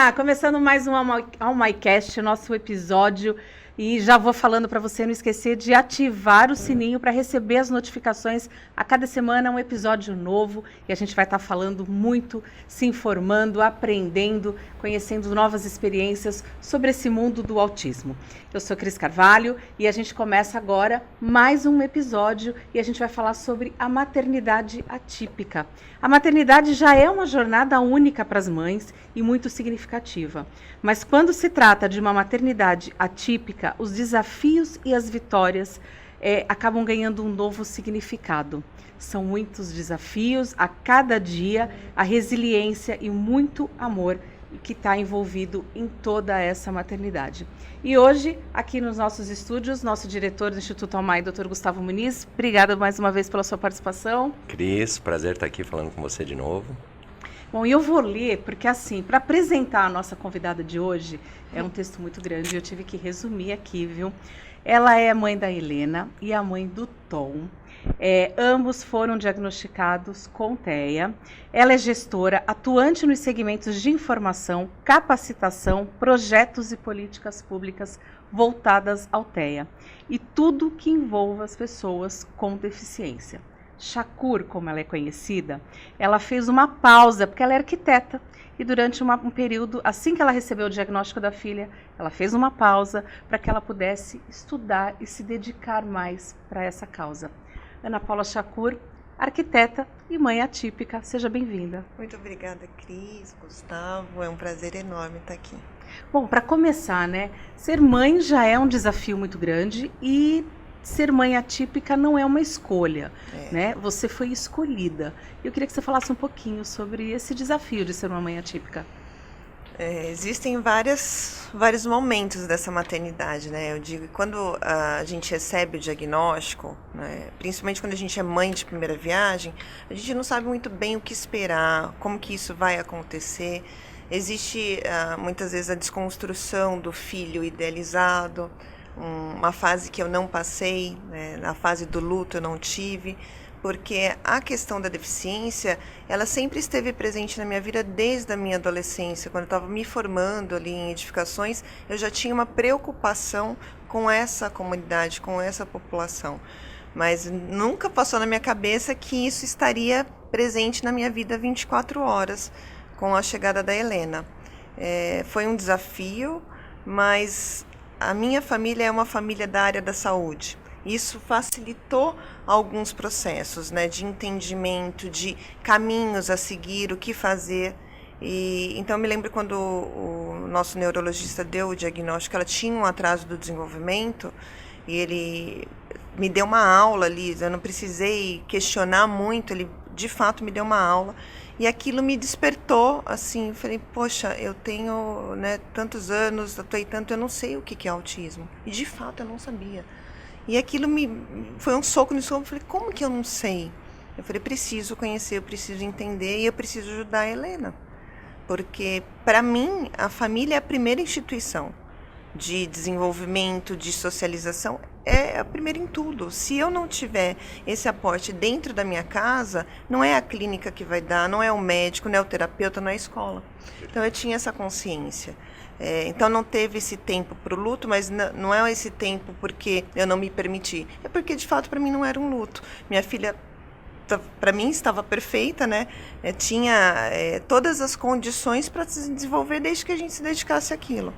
lá! Começando mais um AlmaiCast, nosso episódio. E já vou falando para você não esquecer de ativar o sininho para receber as notificações. A cada semana um episódio novo e a gente vai estar falando muito, se informando, aprendendo, conhecendo novas experiências sobre esse mundo do autismo. Eu sou Cris Carvalho e a gente começa agora mais um episódio e a gente vai falar sobre a maternidade atípica. A maternidade já é uma jornada única para as mães e muito significativa. Mas quando se trata de uma maternidade atípica, os desafios e as vitórias acabam ganhando um novo significado. São muitos desafios a cada dia, a resiliência e muito amor que está envolvido em toda essa maternidade. E hoje, aqui nos nossos estúdios, nosso diretor do Instituto Almai, Dr. Gustavo Muniz, obrigada mais uma vez pela sua participação. Cris, prazer estar aqui falando com você de novo. Bom, eu vou ler, porque assim, para apresentar a nossa convidada de hoje, é um texto muito grande, eu tive que resumir aqui, viu? Ela é a mãe da Helena e a mãe do Tom. Ambos foram diagnosticados com TEA. Ela é gestora, atuante nos segmentos de informação, capacitação, projetos e políticas públicas voltadas ao TEA. E tudo que envolva as pessoas com deficiência. Shakur, como ela é conhecida, ela fez uma pausa, porque ela é arquiteta, e durante um período, assim que ela recebeu o diagnóstico da filha, ela fez uma pausa para que ela pudesse estudar e se dedicar mais para essa causa. Ana Paula Shakur, arquiteta e mãe atípica, seja bem-vinda. Muito obrigada, Cris, Gustavo, é um prazer enorme estar aqui. Bom, para começar, né, ser mãe já é um desafio muito grande e ser mãe atípica não é uma escolha, né? Você foi escolhida. Eu queria que você falasse um pouquinho sobre esse desafio de ser uma mãe atípica. Existem vários momentos dessa maternidade, né? Eu digo que quando a gente recebe o diagnóstico, né, principalmente quando a gente é mãe de primeira viagem, a gente não sabe muito bem o que esperar, como que isso vai acontecer. Existe muitas vezes a desconstrução do filho idealizado, uma fase que eu não passei, né? Na fase do luto eu não tive, porque a questão da deficiência, ela sempre esteve presente na minha vida desde a minha adolescência. Quando eu estava me formando ali em edificações, eu já tinha uma preocupação com essa comunidade, com essa população. Mas nunca passou na minha cabeça que isso estaria presente na minha vida 24 horas com a chegada da Helena. Foi um desafio, mas a minha família é uma família da área da saúde. Isso facilitou alguns processos, né, de entendimento, de caminhos a seguir, o que fazer. Então, me lembro quando o nosso neurologista deu o diagnóstico, ela tinha um atraso do desenvolvimento, e ele me deu uma aula ali, eu não precisei questionar muito, ele de fato me deu uma aula. E aquilo me despertou, assim, eu falei, poxa, eu tenho, né, tantos anos, atuei tanto, eu não sei o que é autismo. E de fato eu não sabia. E aquilo foi um soco no estômago, eu falei, como que eu não sei? Eu falei, preciso conhecer, eu preciso entender e eu preciso ajudar a Helena. Porque, para mim, a família é a primeira instituição de desenvolvimento, de socialização, é a primeira em tudo. Se eu não tiver esse aporte dentro da minha casa, não é a clínica que vai dar, não é o médico, não é o terapeuta, não é a escola. Então eu tinha essa consciência. Então não teve esse tempo para o luto, mas não é esse tempo porque eu não me permiti. É porque de fato para mim não era um luto. Minha filha, para mim, estava perfeita, né? Tinha todas as condições para se desenvolver desde que a gente se dedicasse àquilo.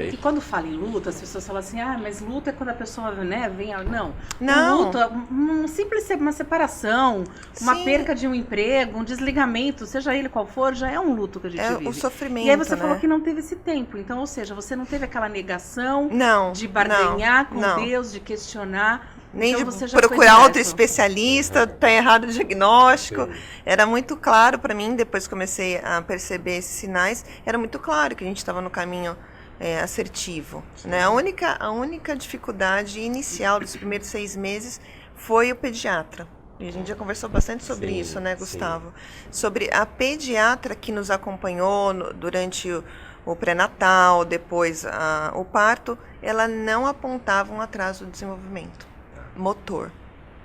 E quando fala em luto, as pessoas falam assim, mas luto é quando a pessoa, né, vem... Não. Não. Luto é uma separação, uma perca de um emprego, um desligamento, seja ele qual for, já é um luto que a gente vive. O sofrimento, e aí você né? falou que não teve esse tempo. Então, ou seja, você não teve aquela negação de barganhar com Deus, de questionar. Nem então, de procurar outro especialista, tá errado o diagnóstico. Sim. Era muito claro para mim, depois comecei a perceber esses sinais, era muito claro que a gente estava no caminho assertivo, né? A única dificuldade inicial dos primeiros 6 meses foi o pediatra. E a gente já conversou bastante sobre isso, né, Gustavo? Sim. Sobre a pediatra que nos acompanhou durante o pré-natal, depois o parto, ela não apontava um atraso do desenvolvimento motor,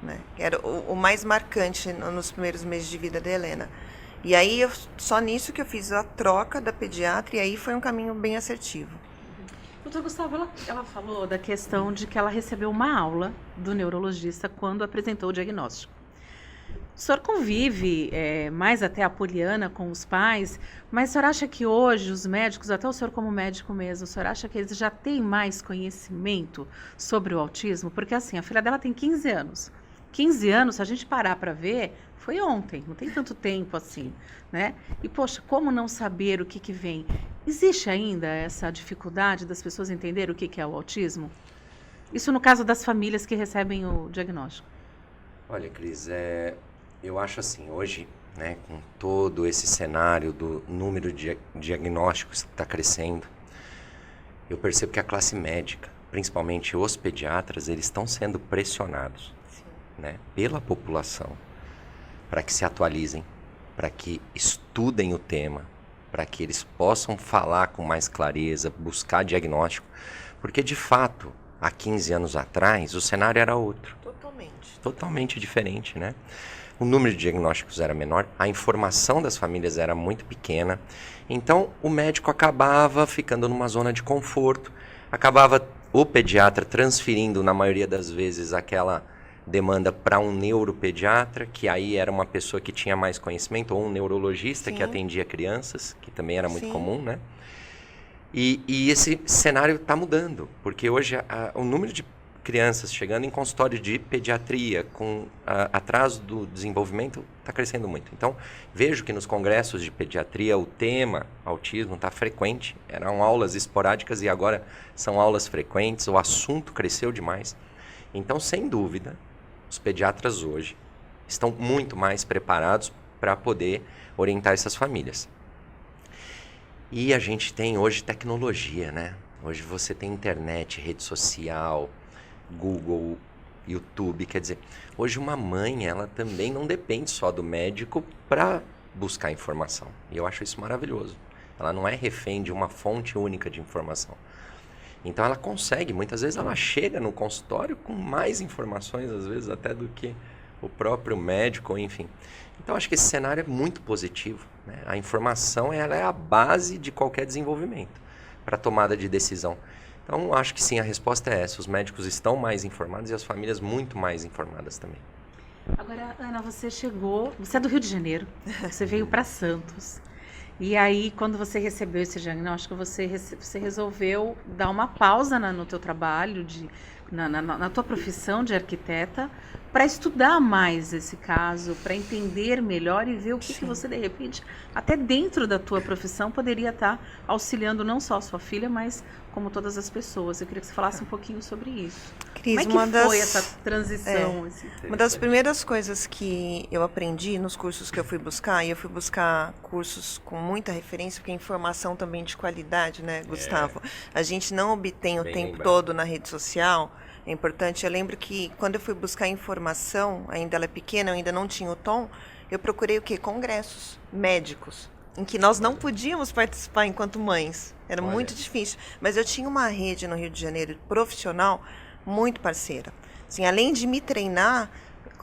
né? Que era o mais marcante nos primeiros meses de vida da Helena. E aí, só nisso que eu fiz a troca da pediatra, e aí foi um caminho bem assertivo. Doutor Gustavo, ela falou da questão de que ela recebeu uma aula do neurologista quando apresentou o diagnóstico. O senhor convive mais até apoliana com os pais, mas o senhor acha que hoje os médicos, até o senhor como médico mesmo, o senhor acha que eles já têm mais conhecimento sobre o autismo? Porque assim, a filha dela tem 15 anos. 15 anos, se a gente parar para ver, foi ontem, não tem tanto tempo assim, né? E, poxa, como não saber o que vem? Existe ainda essa dificuldade das pessoas entenderem o que é o autismo? Isso no caso das famílias que recebem o diagnóstico. Olha, Cris, eu acho assim, hoje, né, com todo esse cenário do número de diagnósticos que está crescendo, eu percebo que a classe médica, principalmente os pediatras, eles estão sendo pressionados, né, pela população para que se atualizem, para que estudem o tema, para que eles possam falar com mais clareza, buscar diagnóstico, porque de fato, há 15 anos atrás, o cenário era outro. Totalmente diferente, né? O número de diagnósticos era menor, a informação das famílias era muito pequena, então o médico acabava ficando numa zona de conforto, acabava o pediatra transferindo, na maioria das vezes, aquela demanda para um neuropediatra, que aí era uma pessoa que tinha mais conhecimento, ou um neurologista que atendia crianças, que também era muito comum, né? E esse cenário está mudando, porque hoje o número de crianças chegando em consultório de pediatria com atraso do desenvolvimento está crescendo muito. Então, vejo que nos congressos de pediatria o tema autismo está frequente. Eram aulas esporádicas e agora são aulas frequentes. O assunto cresceu demais. Então, sem dúvida, os pediatras hoje estão muito mais preparados para poder orientar essas famílias. E a gente tem hoje tecnologia, né? Hoje você tem internet, rede social, Google, YouTube, quer dizer, hoje uma mãe, ela também não depende só do médico para buscar informação. E eu acho isso maravilhoso. Ela não é refém de uma fonte única de informação. Então ela consegue, muitas vezes ela chega no consultório com mais informações, às vezes até do que o próprio médico, enfim. Então acho que esse cenário é muito positivo, né? A informação, ela é a base de qualquer desenvolvimento para tomada de decisão. Então, acho que sim, a resposta é essa. Os médicos estão mais informados e as famílias muito mais informadas também. Agora, Ana, você é do Rio de Janeiro, você veio para Santos. E aí, quando você recebeu esse diagnóstico, você resolveu dar uma pausa no teu trabalho, na tua profissão de arquiteta, para estudar mais esse caso, para entender melhor e ver o que você, de repente, até dentro da tua profissão, poderia estar auxiliando não só a sua filha, mas como todas as pessoas. Eu queria que você falasse um pouquinho sobre isso. Cris, como é que foi essa transição? Uma das primeiras coisas que eu aprendi nos cursos que eu fui buscar, e eu fui buscar cursos com muita referência, porque informação também de qualidade, né, Gustavo? A gente não obtém o tempo todo na rede social. É importante. Eu lembro que quando eu fui buscar informação, ainda ela é pequena, eu ainda não tinha o tom, eu procurei o quê? Congressos médicos, em que nós não podíamos participar enquanto mães. Era muito difícil. Mas eu tinha uma rede no Rio de Janeiro profissional muito parceira. Assim, além de me treinar,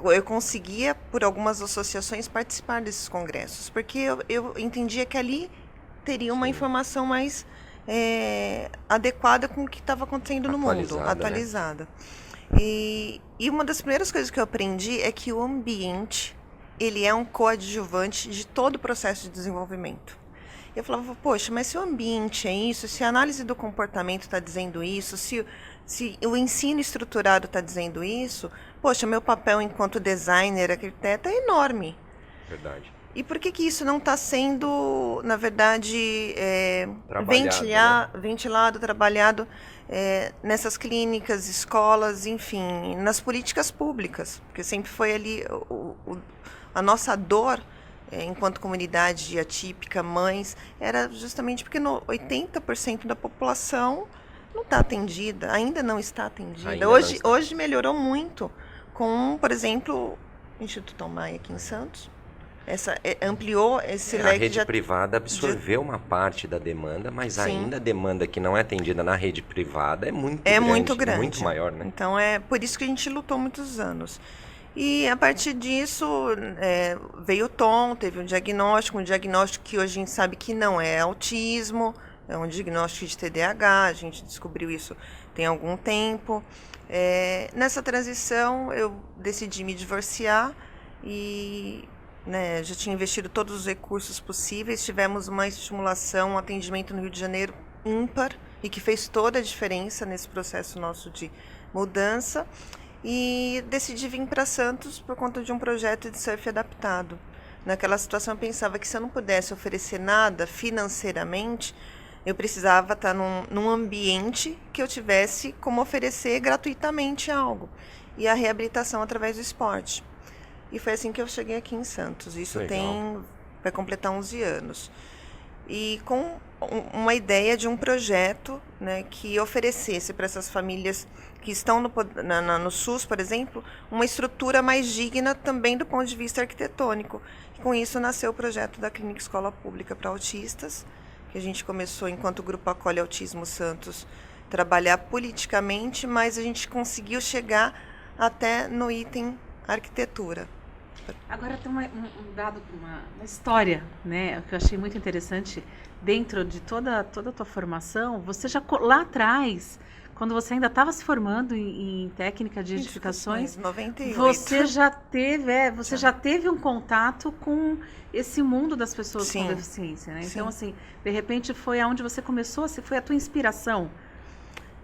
eu conseguia, por algumas associações, participar desses congressos, porque eu entendia que ali teria uma informação mais adequada com o que estava acontecendo no mundo, atualizada. Né? E uma das primeiras coisas que eu aprendi é que o ambiente, ele é um coadjuvante de todo o processo de desenvolvimento. Eu falava, poxa, mas se o ambiente é isso, se a análise do comportamento está dizendo isso, se o ensino estruturado está dizendo isso, poxa, meu papel enquanto designer, arquiteta é enorme. Verdade. E por que isso não está sendo, na verdade, ventilado, trabalhado nessas clínicas, escolas, enfim, nas políticas públicas? Porque sempre foi ali a nossa dor, enquanto comunidade atípica, mães, era justamente porque 80% da população não está atendida, ainda não está atendida. Hoje melhorou muito com, por exemplo, o Instituto Tom Maia aqui em Santos. Ampliou esse leque. A rede privada absorveu uma parte da demanda, mas ainda a demanda que não é atendida na rede privada é muito grande, muito maior, né? Então é por isso que a gente lutou muitos anos. E a partir disso veio o Tom, teve um diagnóstico que hoje a gente sabe que não é autismo, é um diagnóstico de TDAH, a gente descobriu isso tem algum tempo. Nessa transição eu decidi me divorciar e já tinha investido todos os recursos possíveis, tivemos uma estimulação, um atendimento no Rio de Janeiro ímpar e que fez toda a diferença nesse processo nosso de mudança. E decidi vir para Santos por conta de um projeto de surf adaptado. Naquela situação eu pensava que se eu não pudesse oferecer nada financeiramente, eu precisava estar num ambiente que eu tivesse como oferecer gratuitamente algo. E a reabilitação através do esporte. E foi assim que eu cheguei aqui em Santos. Isso vai completar 11 anos. E com uma ideia de um projeto, que oferecesse para essas famílias que estão no SUS, por exemplo, uma estrutura mais digna também do ponto de vista arquitetônico. E com isso nasceu o projeto da Clínica Escola Pública para Autistas, que a gente começou, enquanto o Grupo Acolhe Autismo Santos, trabalhar politicamente, mas a gente conseguiu chegar até no item arquitetura. Agora tem um dado, uma história, que eu achei muito interessante. Dentro de toda a tua formação, você já lá atrás, quando você ainda estava se formando em técnica de edificações, 98. você já teve um contato com esse mundo das pessoas com deficiência, né? Então, assim, de repente foi aonde você começou, foi a tua inspiração?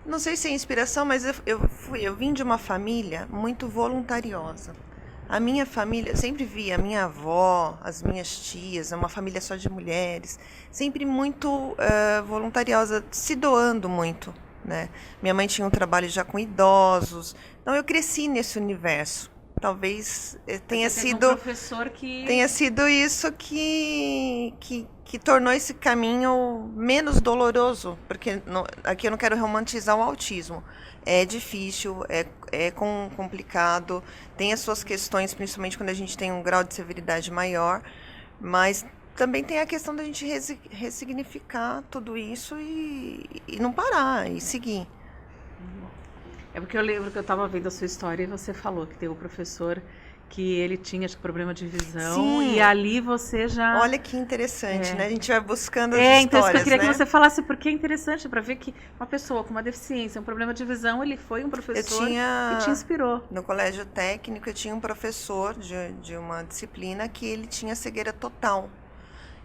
Não sei se é inspiração, mas eu vim de uma família muito voluntariosa. A minha família, sempre vi a minha avó, as minhas tias, uma família só de mulheres, sempre muito voluntariosa, se doando muito, né? Minha mãe tinha um trabalho já com idosos, então eu cresci nesse universo. Talvez tenha sido um professor que tenha sido isso que tornou esse caminho menos doloroso, porque aqui eu não quero romantizar o autismo. É difícil, é complicado, tem as suas questões, principalmente quando a gente tem um grau de severidade maior, mas também tem a questão da gente ressignificar tudo isso e não parar, e seguir. É porque eu lembro que eu estava vendo a sua história e você falou que tem um professor que ele tinha, acho que, problema de visão. Sim. E ali você já... Olha que interessante, né? A gente vai buscando as então histórias, isso que eu queria né? que você falasse, porque é interessante para ver que uma pessoa com uma deficiência, um problema de visão, ele foi um professor que te inspirou. No colégio técnico, eu tinha um professor de uma disciplina que ele tinha cegueira total.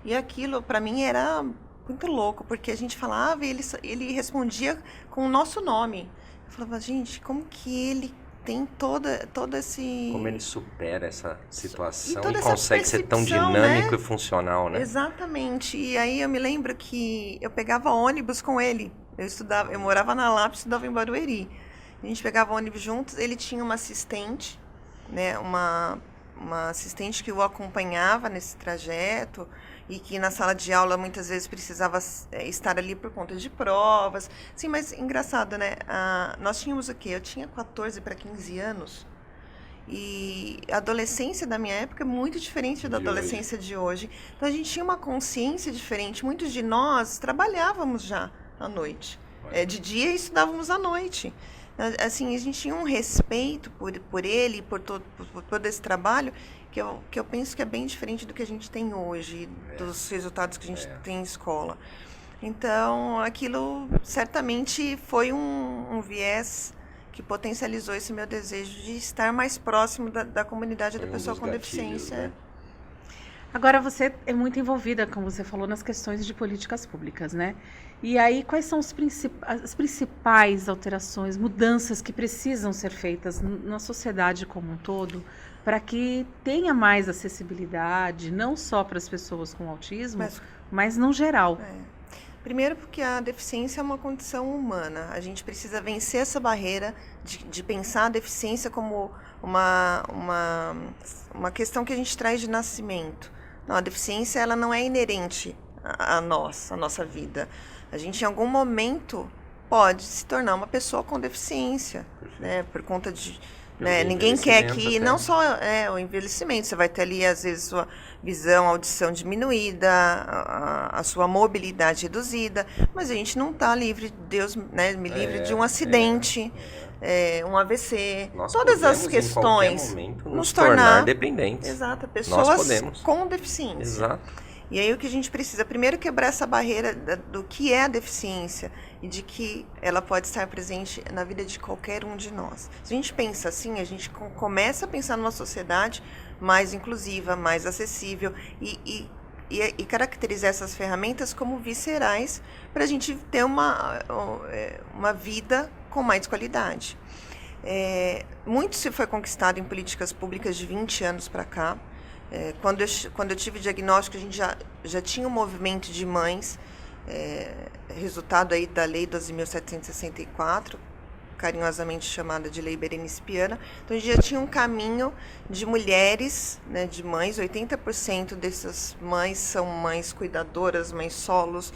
E aquilo, para mim, era muito louco, porque a gente falava e ele respondia com o nosso nome. Eu falava, gente, como que ele tem todo esse... Como ele supera essa situação toda e essa consegue ser tão percepção, dinâmico, né? E funcional, né? Exatamente. E aí eu me lembro que eu pegava ônibus com ele. Eu morava na Lapa, estudava em Barueri. A gente pegava ônibus juntos. Ele tinha uma assistente, né? Uma assistente que o acompanhava nesse trajeto e que na sala de aula muitas vezes precisava estar ali por conta de provas. Sim, mas engraçado, né? Nós tínhamos o quê? Eu tinha 14 para 15 anos e a adolescência da minha época é muito diferente da adolescência de hoje. Então a gente tinha uma consciência diferente. Muitos de nós trabalhávamos já à noite. De dia e estudávamos à noite. Assim, a gente tinha um respeito por ele, por todo esse trabalho, que eu penso que é bem diferente do que a gente tem hoje, dos resultados que a gente tem em escola. Então, aquilo certamente foi um viés que potencializou esse meu desejo de estar mais próximo da comunidade da pessoa com deficiência. Né? Agora, você é muito envolvida, como você falou, nas questões de políticas públicas, né? E aí, quais são as principais alterações, mudanças que precisam ser feitas na sociedade como um todo para que tenha mais acessibilidade, não só para as pessoas com autismo, mas no geral? Primeiro porque a deficiência é uma condição humana. A gente precisa vencer essa barreira de pensar a deficiência como uma questão que a gente traz de nascimento. Não, a deficiência ela não é inerente a nossa vida. A gente, em algum momento, pode se tornar uma pessoa com deficiência, né? Por conta né? Ninguém quer que, não só o envelhecimento, você vai ter ali, às vezes, sua visão, audição diminuída, a sua mobilidade reduzida, mas a gente não está livre, Deus, né, me livre de um acidente, um AVC, Nós todas as questões em qualquer momento, nos tornar dependentes. Exato, pessoas com deficiência. Exato. E aí o que a gente precisa, primeiro, quebrar essa barreira do que é a deficiência e de que ela pode estar presente na vida de qualquer um de nós. Se a gente pensa assim, a gente começa a pensar numa sociedade mais inclusiva, mais acessível e caracterizar essas ferramentas como viscerais para a gente ter uma vida com mais qualidade. Muito se foi conquistado em políticas públicas de 20 anos para cá. Quando eu tive diagnóstico, a gente já tinha um movimento de mães, resultado aí da Lei 12.764, carinhosamente chamada de Lei Berenice Piana. Então, a gente já tinha um caminho de mulheres, né, de mães, 80% dessas mães são mães cuidadoras, mães solos,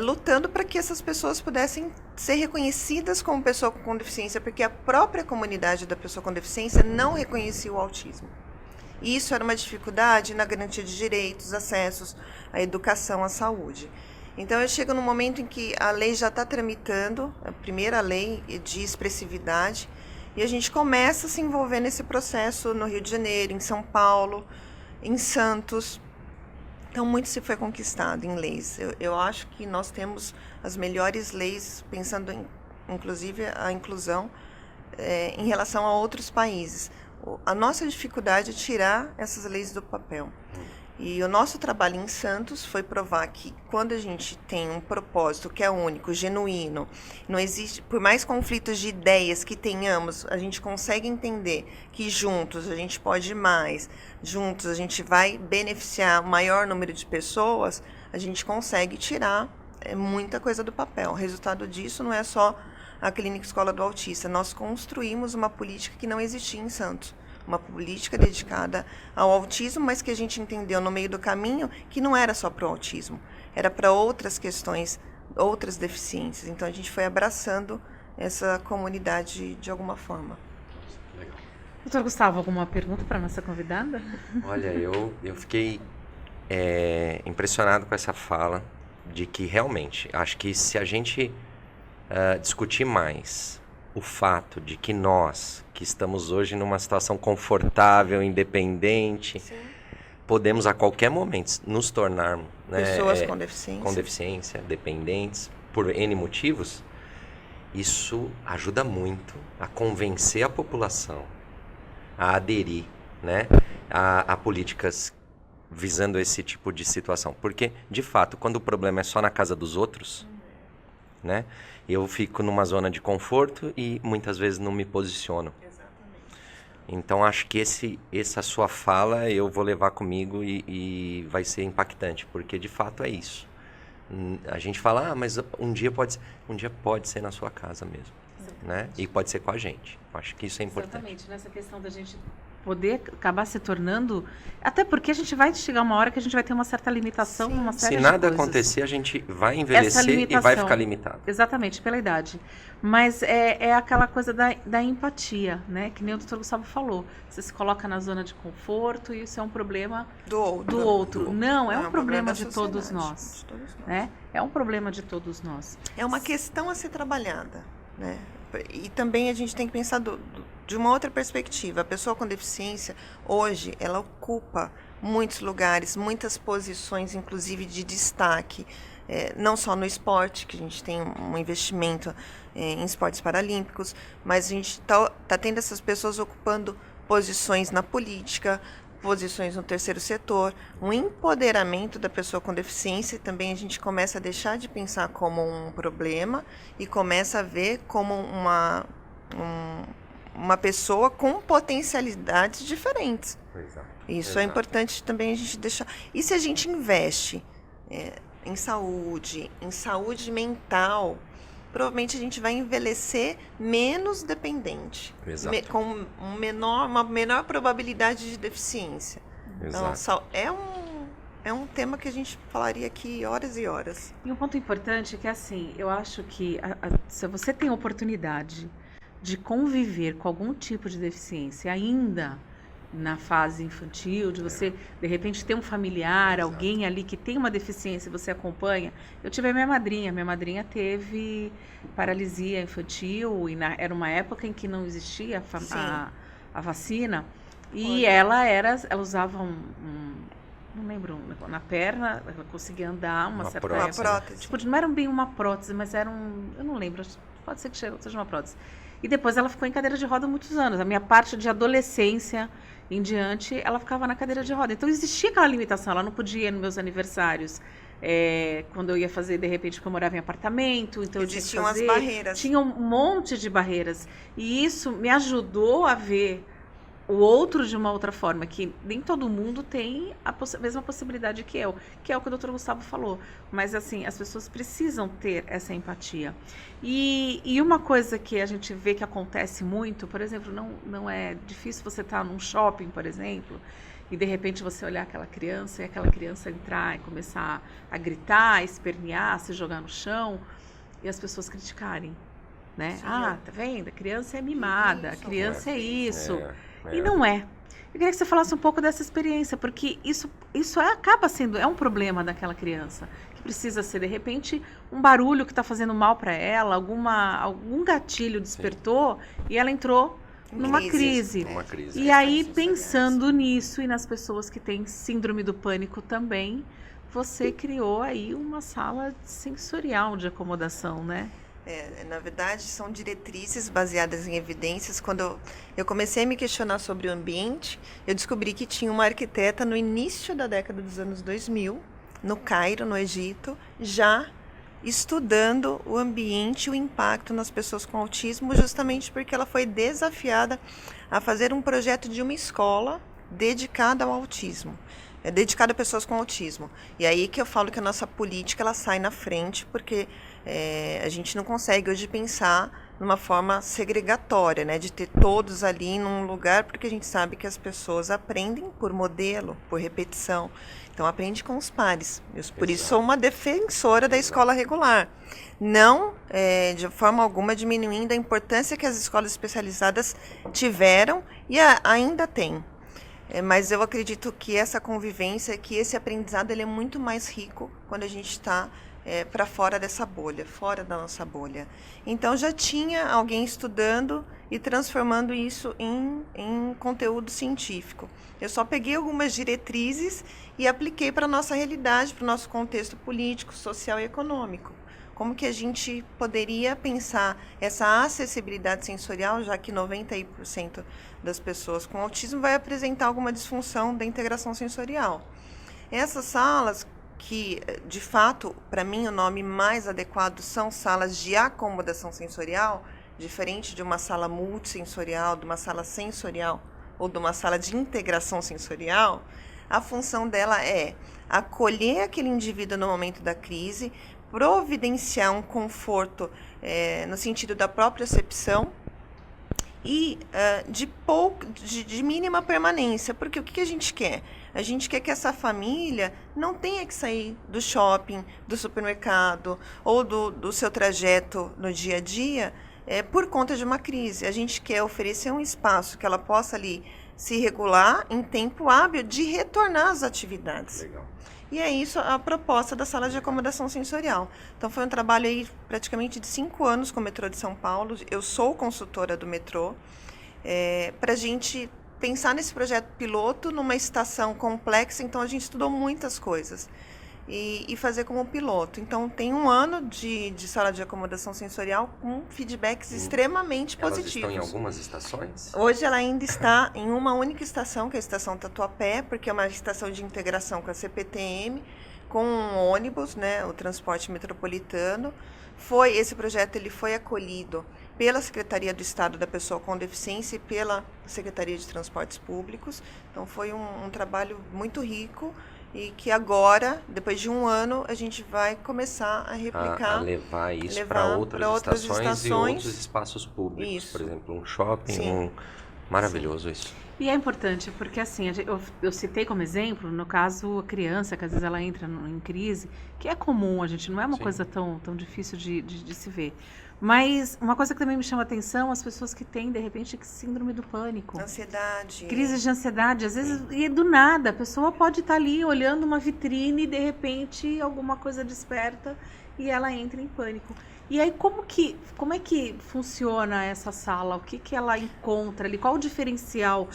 lutando para que essas pessoas pudessem ser reconhecidas como pessoa com deficiência, porque a própria comunidade da pessoa com deficiência não reconhecia o autismo. E isso era uma dificuldade na garantia de direitos, acessos à educação, à saúde. Então, eu chego num momento em que a lei já está tramitando, a primeira lei de expressividade, e a gente começa a se envolver nesse processo no Rio de Janeiro, em São Paulo, em Santos. Então, muito se foi conquistado em leis. Eu acho que nós temos as melhores leis, pensando inclusive a inclusão, em relação a outros países. A nossa dificuldade é tirar essas leis do papel. E o nosso trabalho em Santos foi provar que quando a gente tem um propósito que é único, genuíno, não existe, por mais conflitos de ideias que tenhamos, a gente consegue entender que juntos a gente pode mais, juntos a gente vai beneficiar o maior número de pessoas, a gente consegue tirar muita coisa do papel. O resultado disso não é só a Clínica Escola do Autista. Nós construímos uma política que não existia em Santos. Uma política dedicada ao autismo, mas que a gente entendeu no meio do caminho que não era só para o autismo, era para outras questões, outras deficiências. Então, a gente foi abraçando essa comunidade de alguma forma. Legal. Doutor Gustavo, alguma pergunta para a nossa convidada? Olha, eu fiquei impressionado com essa fala de que realmente, acho que se a gente discutir mais o fato de que nós, que estamos hoje numa situação confortável, independente, sim, podemos a qualquer momento nos tornar pessoas com deficiência, dependentes, por N motivos, isso ajuda muito a convencer a população a aderir, né, a políticas visando esse tipo de situação. Porque, de fato, quando o problema é só na casa dos outros, né, eu fico numa zona de conforto e muitas vezes não me posiciono. Exatamente. Então, acho que essa sua fala eu vou levar comigo e vai ser impactante, porque de fato é isso. A gente fala, mas um dia pode ser na sua casa mesmo, né? E pode ser com a gente. Acho que isso é importante. Exatamente, nessa questão da gente poder acabar se tornando, até porque a gente vai chegar uma hora que a gente vai ter uma certa limitação, sim, uma série de coisas. Se nada acontecer, a gente vai envelhecer e vai ficar limitado. Exatamente, pela idade. Mas é aquela coisa da empatia, né? Que nem o doutor Gustavo falou. Você se coloca na zona de conforto e isso é um problema do outro. Não, é um problema de todos nós. Né? É um problema de todos nós. É uma questão a ser trabalhada, né? E também a gente tem que pensar de uma outra perspectiva. A pessoa com deficiência, hoje, ela ocupa muitos lugares, muitas posições, inclusive de destaque, não só no esporte, que a gente tem um investimento em esportes paralímpicos, mas a gente tá tendo essas pessoas ocupando posições na política, posições no terceiro setor, um empoderamento da pessoa com deficiência, e também a gente começa a deixar de pensar como um problema e começa a ver como uma pessoa com potencialidades diferentes. Exato. Isso é importante também a gente deixar. E se a gente investe em saúde mental, provavelmente a gente vai envelhecer menos dependente, com uma menor probabilidade de deficiência. Exato. Então, é um tema que a gente falaria aqui horas e horas. E um ponto importante é que, assim, eu acho que se você tem oportunidade de conviver com algum tipo de deficiência ainda na fase infantil, de você, de repente, ter um familiar, Exato. alguém ali que tem uma deficiência e você acompanha. Eu tive a minha madrinha teve paralisia infantil, e era uma época em que não existia a vacina, e ela usava não lembro, na perna, ela conseguia andar Uma certa prótese. época. Uma prótese. Tipo, não era bem uma prótese, mas era eu não lembro, pode ser que seja uma prótese. E depois ela ficou em cadeira de roda muitos anos. A minha parte de adolescência em diante, ela ficava na cadeira de roda. Então existia aquela limitação, ela não podia ir nos meus aniversários. Quando eu ia fazer, de repente, porque eu morava em apartamento, então Existiam eu tinha que fazer. as barreiras. Tinha um monte de barreiras. E isso me ajudou a ver o outro de uma outra forma, que nem todo mundo tem a mesma possibilidade que é o que o Dr. Gustavo falou. Mas, assim, as pessoas precisam ter essa empatia. E uma coisa que a gente vê que acontece muito, por exemplo, não é difícil você estar num shopping, por exemplo, e de repente você olhar aquela criança e aquela criança entrar e começar a gritar, a espernear, a se jogar no chão, e as pessoas criticarem, né? Sim, tá vendo? A criança é mimada, a criança é isso. E não é. Eu queria que você falasse um pouco dessa experiência, porque isso acaba sendo, é um problema daquela criança, que precisa ser, de repente, um barulho que está fazendo mal para ela, algum gatilho despertou e ela entrou numa crise. Uma crise. E aí, pensando nisso e nas pessoas que têm síndrome do pânico também, você criou aí uma sala sensorial de acomodação, né? Na verdade, são diretrizes baseadas em evidências. Quando eu comecei a me questionar sobre o ambiente, eu descobri que tinha uma arquiteta no início da década dos anos 2000, no Cairo, no Egito, já estudando o ambiente e o impacto nas pessoas com autismo, justamente porque ela foi desafiada a fazer um projeto de uma escola dedicada ao autismo. Dedicada a pessoas com autismo. E aí que eu falo que a nossa política ela sai na frente, porque a gente não consegue hoje pensar numa forma segregatória, né, de ter todos ali num lugar, porque a gente sabe que as pessoas aprendem por modelo, por repetição. Então, aprende com os pares. Eu, por isso, sou uma defensora da escola regular. Não, de forma alguma, diminuindo a importância que as escolas especializadas tiveram e ainda têm. Mas eu acredito que essa convivência, que esse aprendizado, ele é muito mais rico quando a gente está para fora dessa bolha, fora da nossa bolha. Então, já tinha alguém estudando e transformando isso em conteúdo científico. Eu só peguei algumas diretrizes e apliquei para a nossa realidade, para o nosso contexto político, social e econômico. Como que a gente poderia pensar essa acessibilidade sensorial, já que 90% das pessoas com autismo vai apresentar alguma disfunção da integração sensorial. Essas salas, que de fato, para mim, o nome mais adequado são salas de acomodação sensorial, diferente de uma sala multissensorial, de uma sala sensorial ou de uma sala de integração sensorial, a função dela é acolher aquele indivíduo no momento da crise, providenciar um conforto no sentido da propriocepção e de mínima permanência, porque o que a gente quer? A gente quer que essa família não tenha que sair do shopping, do supermercado ou do seu trajeto no dia a dia por conta de uma crise. A gente quer oferecer um espaço que ela possa ali se regular em tempo hábil de retornar às atividades. Legal. E é isso a proposta da sala de acomodação sensorial. Então, foi um trabalho aí praticamente de 5 anos com o metrô de São Paulo. Eu sou consultora do metrô. Para a gente pensar nesse projeto piloto numa estação complexa, então a gente estudou muitas coisas. E fazer como piloto. Então, tem 1 ano de sala de acomodação sensorial com feedbacks extremamente positivos. Elas estão em algumas estações? Hoje ela ainda está em uma única estação, que é a estação Tatuapé, porque é uma estação de integração com a CPTM, com um ônibus, né, o transporte metropolitano. Esse projeto ele foi acolhido pela Secretaria do Estado da Pessoa com Deficiência e pela Secretaria de Transportes Públicos. Então, foi um trabalho muito rico, e que agora, depois de 1 ano, a gente vai começar a replicar. A levar isso para outras estações e outros espaços públicos. Isso. Por exemplo, um shopping, maravilhoso. Sim. Isso. E é importante, porque assim, eu citei como exemplo, no caso, a criança, que às vezes ela entra em crise, que é comum, a gente não é uma coisa tão difícil de se ver. Mas uma coisa que também me chama a atenção, as pessoas que têm, de repente, síndrome do pânico. Ansiedade. Crise de ansiedade, às vezes, e do nada, a pessoa pode estar ali olhando uma vitrine e, de repente, alguma coisa desperta e ela entra em pânico. E aí, como é que funciona essa sala? O que ela encontra ali? Qual o diferencial?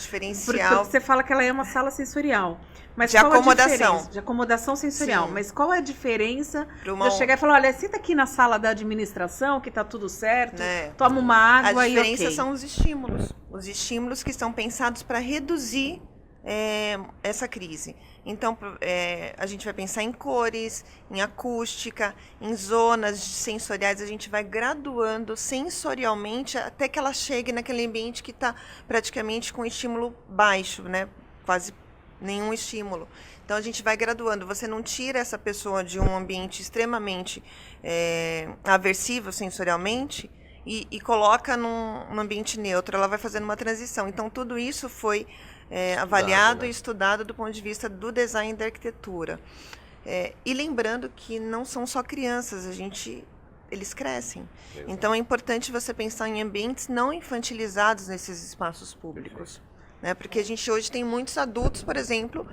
Porque você fala que ela é uma sala sensorial. Mas de qual acomodação. A diferença? De acomodação sensorial. Sim. Mas qual é a diferença de eu chegar e falar, olha, senta aqui na sala da administração, que tá tudo certo, né? Toma uma água e A diferença são os estímulos. Os estímulos que estão pensados para reduzir essa crise. Então, a gente vai pensar em cores, em acústica, em zonas sensoriais. A gente vai graduando sensorialmente até que ela chegue naquele ambiente que está praticamente com estímulo baixo, né? Quase nenhum estímulo. Então, a gente vai graduando. Você não tira essa pessoa de um ambiente extremamente aversivo sensorialmente e coloca num ambiente neutro. Ela vai fazendo uma transição. Então, tudo isso foi avaliado e estudado do ponto de vista do design da arquitetura. E lembrando que não são só crianças, eles crescem. Exato. Então, é importante você pensar em ambientes não infantilizados nesses espaços públicos. Né? Porque a gente hoje tem muitos adultos, por exemplo,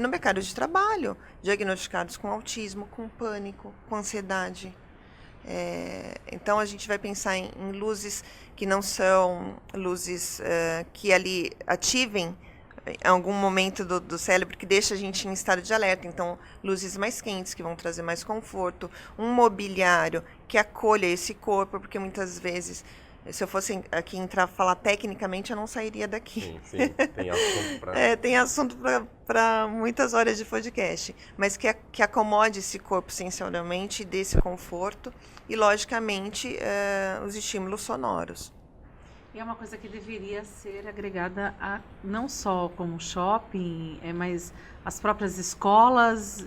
no mercado de trabalho, diagnosticados com autismo, com pânico, com ansiedade. Então, a gente vai pensar em luzes que não são luzes que ali ativem algum momento do cérebro que deixa a gente em estado de alerta. Então, luzes mais quentes que vão trazer mais conforto, um mobiliário que acolha esse corpo, porque muitas vezes, se eu fosse aqui falar tecnicamente, eu não sairia daqui. Sim, tem assunto para... tem assunto para muitas horas de podcast, mas que acomode esse corpo sensorialmente, dê esse conforto e, logicamente, os estímulos sonoros. E é uma coisa que deveria ser agregada a não só como shopping, mas as próprias escolas,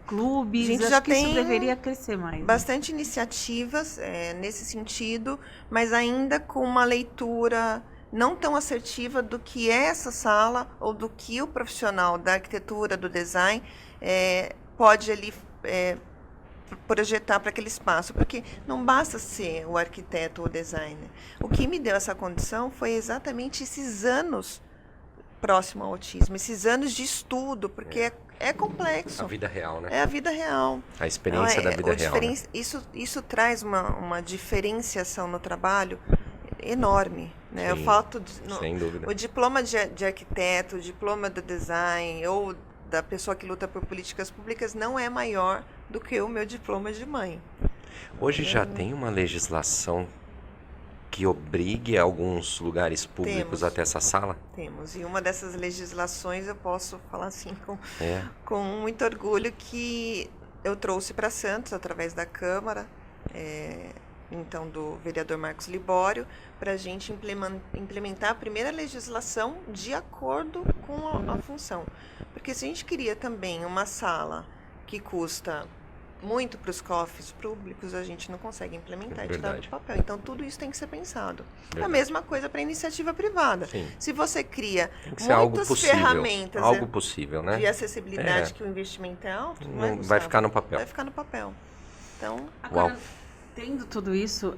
clubes. A gente acho já que tem isso deveria crescer mais. Bastante iniciativas nesse sentido, mas ainda com uma leitura não tão assertiva do que é essa sala ou do que o profissional da arquitetura, do design, pode ali projetar para aquele espaço, porque não basta ser o arquiteto ou o designer. O que me deu essa condição foi exatamente esses anos próximo ao autismo, esses anos de estudo, porque é complexo. A vida real, né? É a vida real. A experiência da vida real. Né? Isso traz uma diferenciação no trabalho enorme. Né? Sim, o fato sem dúvida. O diploma de arquiteto, o diploma do design ou da pessoa que luta por políticas públicas não é maior do que o meu diploma de mãe. Hoje já tem uma legislação que obrigue alguns lugares públicos a ter essa sala? Temos. E uma dessas legislações eu posso falar assim com muito orgulho que eu trouxe para Santos através da Câmara, então do vereador Marcos Libório, para a gente implementar a primeira legislação de acordo com a função. Porque se a gente queria também uma sala que custa muito para os cofres públicos, a gente não consegue implementar e tirar do papel. Então, tudo isso tem que ser pensado. Verdade. A mesma coisa para a iniciativa privada. Sim. Se você cria muitas ferramentas né? de acessibilidade, que o investimento é alto, não vai ficar no papel. Vai ficar no papel. Então, agora, tendo tudo isso,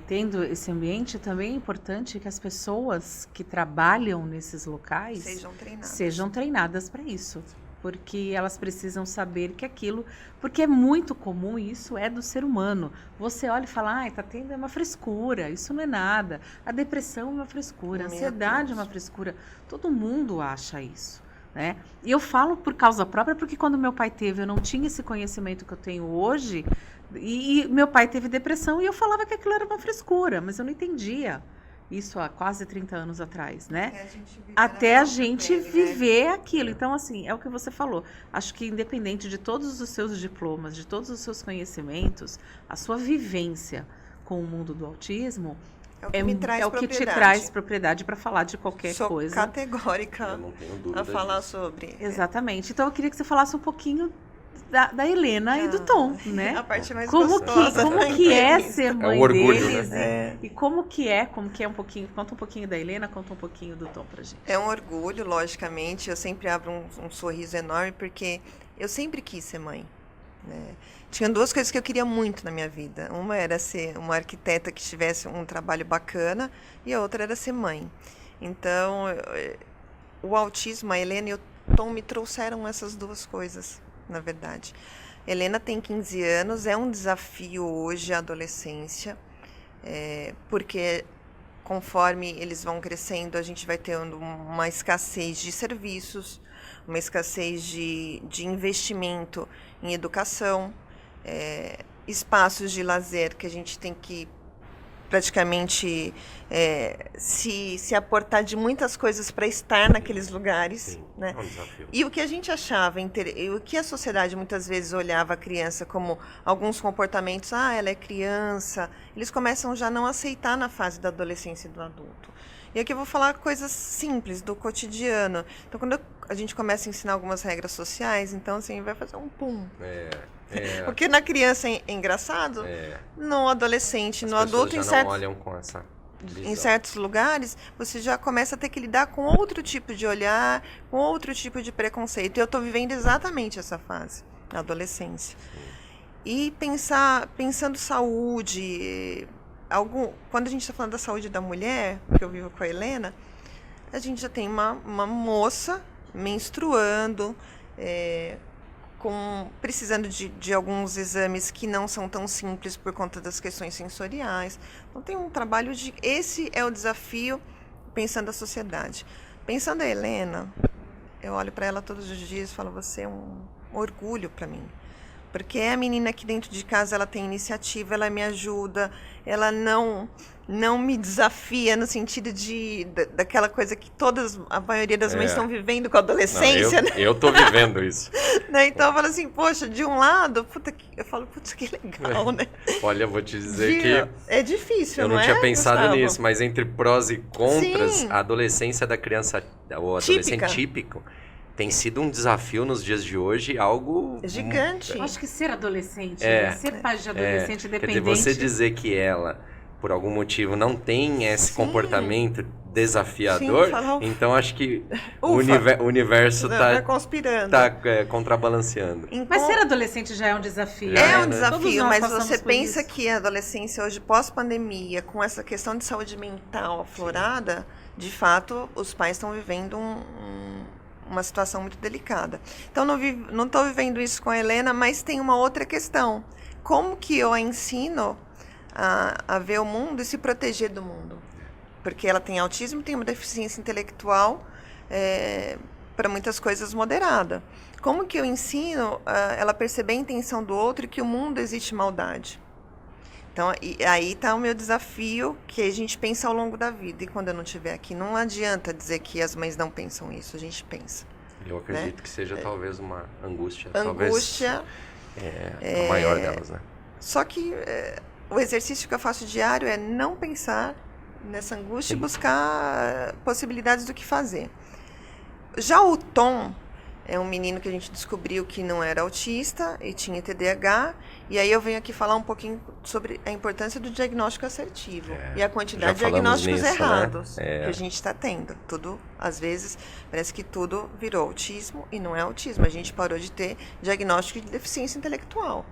tendo esse ambiente, também é importante que as pessoas que trabalham nesses locais sejam treinadas para isso. Porque elas precisam saber que aquilo... Porque é muito comum, isso é do ser humano. Você olha e fala, tá tendo uma frescura, isso não é nada. A depressão é uma frescura, a ansiedade é uma frescura. Todo mundo acha isso, né? E eu falo por causa própria, porque quando meu pai teve, eu não tinha esse conhecimento que eu tenho hoje, e meu pai teve depressão, e eu falava que aquilo era uma frescura, mas eu não entendia. Isso há quase 30 anos atrás, né? Até a gente viver aquilo. Então, assim, é o que você falou. Acho que independente de todos os seus diplomas, de todos os seus conhecimentos, a sua vivência com o mundo do autismo é o que te traz propriedade para falar de qualquer coisa. Sou categórica eu não tenho dúvida a falar disso. sobre. Exatamente. Então, eu queria que você falasse um pouquinho da Helena e do Tom, né? A parte mais gostosa. Como que é ser mãe deles, né? e como que é um pouquinho, conta um pouquinho da Helena, conta um pouquinho do Tom pra gente. É um orgulho, logicamente, eu sempre abro um sorriso enorme, porque eu sempre quis ser mãe. né? Tinha 2 coisas que eu queria muito na minha vida. Uma era ser uma arquiteta que tivesse um trabalho bacana e a outra era ser mãe. Então, o autismo, a Helena e o Tom me trouxeram essas 2 coisas, na verdade. Helena tem 15 anos, é um desafio hoje a adolescência, porque conforme eles vão crescendo, a gente vai tendo uma escassez de serviços, uma escassez de investimento em educação, espaços de lazer que a gente tem que praticamente se aportar de muitas coisas para estar naqueles lugares. Sim, né? é um desafio. E o que a gente achava, o que a sociedade muitas vezes olhava a criança como alguns comportamentos, ela é criança, eles começam já a não aceitar na fase da adolescência e do adulto. E aqui eu vou falar coisas simples, do cotidiano. Então, quando a gente começa a ensinar algumas regras sociais, então, assim, vai fazer um pum. Porque na criança é engraçado, no adolescente, no adulto, olham com essa visão. Em certos lugares, você já começa a ter que lidar com outro tipo de olhar, com outro tipo de preconceito. E eu estou vivendo exatamente essa fase, na adolescência. E pensando saúde, quando a gente está falando da saúde da mulher, que eu vivo com a Helena, a gente já tem uma moça menstruando, precisando de alguns exames que não são tão simples por conta das questões sensoriais. Então tem um trabalho esse é o desafio pensando a sociedade. Pensando a Helena, eu olho para ela todos os dias e falo, você é um orgulho para mim. Porque é a menina que dentro de casa ela tem iniciativa, ela me ajuda, ela não me desafia no sentido daquela coisa que a maioria das mães estão vivendo com a adolescência. Não, eu tô vivendo isso. Né? Então eu falo assim, poxa, de um lado, eu falo, putz, que legal, né? Olha, eu vou te dizer que é difícil, eu não tinha pensado Gustavo? nisso, mas entre prós e contras, Sim. a adolescência da criança, o adolescente típico, tem sido um desafio nos dias de hoje, algo gigante. Eu acho que ser adolescente, ser pai de adolescente independente. Quer dizer, você dizer que ela, por algum motivo, não tem esse comportamento desafiador, então acho que o universo está conspirando. Contrabalanceando. Então, mas ser adolescente já é um desafio. É né? um desafio, mas você pensa isso. que a adolescência hoje, pós-pandemia, com essa questão de saúde mental aflorada, de fato, os pais estão vivendo uma situação muito delicada. Então, não estou vivendo isso com a Helena, mas tem uma outra questão. Como que eu a ensino a ver o mundo e se proteger do mundo? Porque ela tem autismo, tem uma deficiência intelectual para muitas coisas moderada. Como que eu ensino ela a perceber a intenção do outro e que o mundo existe maldade? Então, aí está o meu desafio, que a gente pensa ao longo da vida. E quando eu não estiver aqui, não adianta dizer que as mães não pensam isso, a gente pensa. Eu acredito que seja talvez uma angústia. Angústia. Talvez a maior delas, né? Só que o exercício que eu faço diário é não pensar nessa angústia e buscar possibilidades do que fazer. Já o Tom é um menino que a gente descobriu que não era autista e tinha TDAH. E aí eu venho aqui falar um pouquinho sobre a importância do diagnóstico assertivo e a quantidade de diagnósticos errados que a gente está tendo. Tudo, às vezes, parece que tudo virou autismo e não é autismo. A gente parou de ter diagnóstico de deficiência intelectual.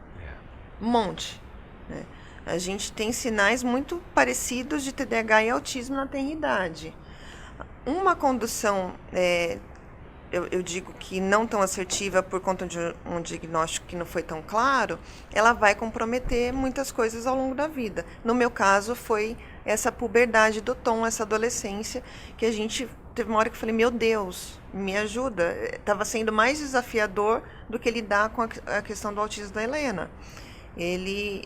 Um monte. Né? A gente tem sinais muito parecidos de TDAH e autismo na tenridade. Uma condução... Eu digo que não tão assertiva por conta de um diagnóstico que não foi tão claro, ela vai comprometer muitas coisas ao longo da vida. No meu caso, foi essa puberdade do Tom, essa adolescência, que a gente teve uma hora que eu falei, meu Deus, me ajuda. Estava sendo mais desafiador do que lidar com a questão do autismo da Helena.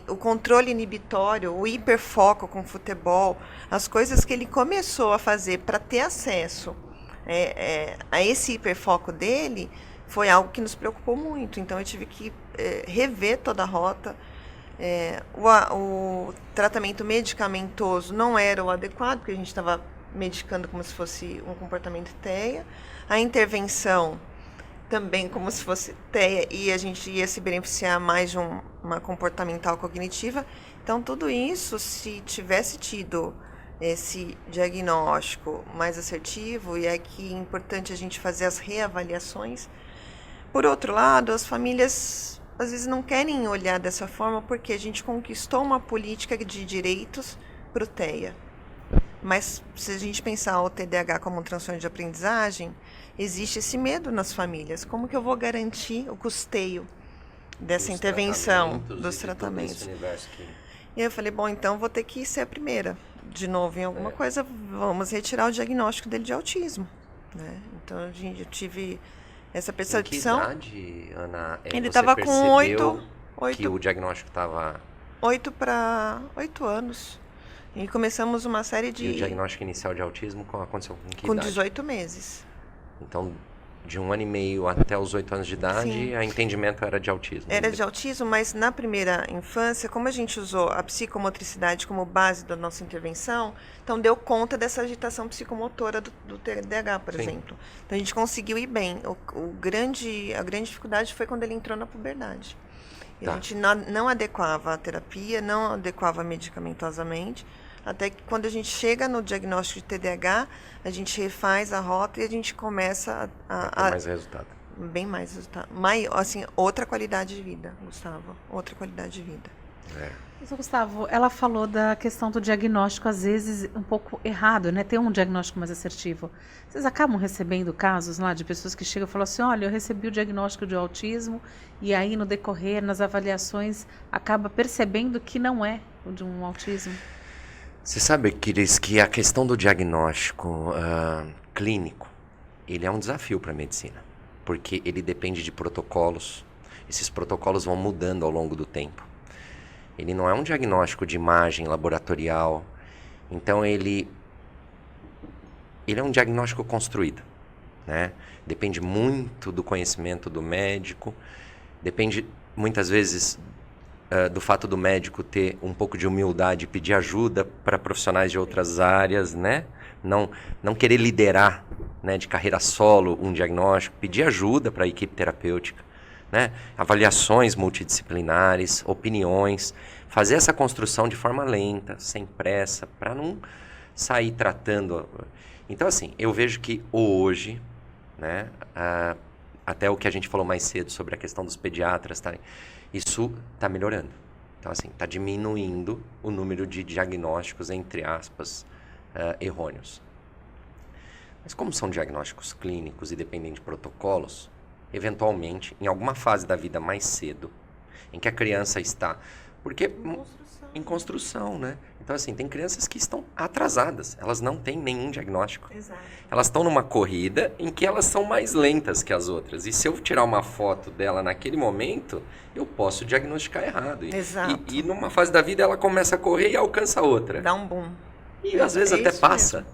O controle inibitório, o hiperfoco com o futebol, as coisas que ele começou a fazer para ter acesso a esse hiperfoco dele foi algo que nos preocupou muito. Então eu tive que rever toda a rota. O tratamento medicamentoso não era o adequado, porque a gente estava medicando como se fosse um comportamento TEA. A intervenção também como se fosse TEA e a gente ia se beneficiar mais de uma comportamental cognitiva. Então tudo isso, se tivesse tido esse diagnóstico mais assertivo, e é que é importante a gente fazer as reavaliações. Por outro lado, as famílias às vezes não querem olhar dessa forma porque a gente conquistou uma política de direitos para o TEA. Mas se a gente pensar o TDAH como um transtorno de aprendizagem, existe esse medo nas famílias. Como que eu vou garantir o custeio dessa intervenção, dos tratamentos? E eu falei, bom, então vou ter que ser a primeira. De novo, em alguma coisa, vamos retirar o diagnóstico dele de autismo. Né? Então, eu tive essa percepção. Em que idade, Ana, ele você estava com 8 que o diagnóstico estava... 8 para 8 anos. E começamos uma série de... E o diagnóstico inicial de autismo aconteceu com que com idade? 18 meses. Então, de 1 ano e meio até os 8 anos de idade, Sim. o entendimento era de autismo. Era de autismo, mas na primeira infância, como a gente usou a psicomotricidade como base da nossa intervenção, então deu conta dessa agitação psicomotora do TDAH, por Sim. exemplo. Então a gente conseguiu ir bem. A grande dificuldade foi quando ele entrou na puberdade. E a gente não adequava a terapia, não adequava medicamentosamente, até que quando a gente chega no diagnóstico de TDAH, a gente refaz a rota e a gente começa a ter mais resultado. Bem mais resultado. Assim, outra qualidade de vida, Gustavo. Outra qualidade de vida. Mas, Gustavo, ela falou da questão do diagnóstico, às vezes, um pouco errado, né? Ter um diagnóstico mais assertivo. Vocês acabam recebendo casos lá de pessoas que chegam e falam assim, olha, eu recebi o diagnóstico de autismo e aí, no decorrer, nas avaliações, acaba percebendo que não é o de um autismo? Você sabe, Cris, que a questão do diagnóstico clínico, ele é um desafio para a medicina, porque ele depende de protocolos. Esses protocolos vão mudando ao longo do tempo. Ele não é um diagnóstico de imagem laboratorial, então ele é um diagnóstico construído, né? Depende muito do conhecimento do médico, depende muitas vezes do fato do médico ter um pouco de humildade e pedir ajuda para profissionais de outras áreas, né? Não querer liderar, né, de carreira solo um diagnóstico, pedir ajuda para a equipe terapêutica, né? Avaliações multidisciplinares, opiniões, fazer essa construção de forma lenta, sem pressa, para não sair tratando. Então, assim, eu vejo que hoje, né, até o que a gente falou mais cedo sobre a questão dos pediatras, isso está melhorando. Então, assim, está diminuindo o número de diagnósticos, entre aspas, errôneos. Mas como são diagnósticos clínicos e dependem de protocolos, eventualmente, em alguma fase da vida mais cedo, em que a criança está... Porque em construção, né? Então, assim, tem crianças que estão atrasadas. Elas não têm nenhum diagnóstico. Exato. Elas estão numa corrida em que elas são mais lentas que as outras. E se eu tirar uma foto dela naquele momento, eu posso diagnosticar errado. Exato. E numa fase da vida ela começa a correr e alcança a outra. Dá um boom. E às vezes até passa. Mesmo.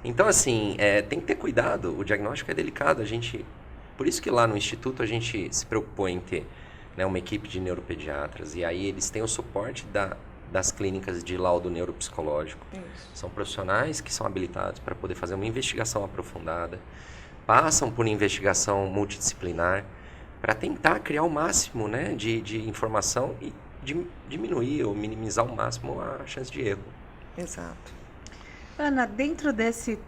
Então, assim, tem que ter cuidado. O diagnóstico é delicado. Por isso que lá no Instituto a gente se preocupou em ter, né, uma equipe de neuropediatras. E aí eles têm o suporte das clínicas de laudo neuropsicológico. Isso. São profissionais que são habilitados para poder fazer uma investigação aprofundada, passam por investigação multidisciplinar para tentar criar o máximo, né, de informação e diminuir ou minimizar ao máximo a chance de erro. Exato. Ana, dentro desse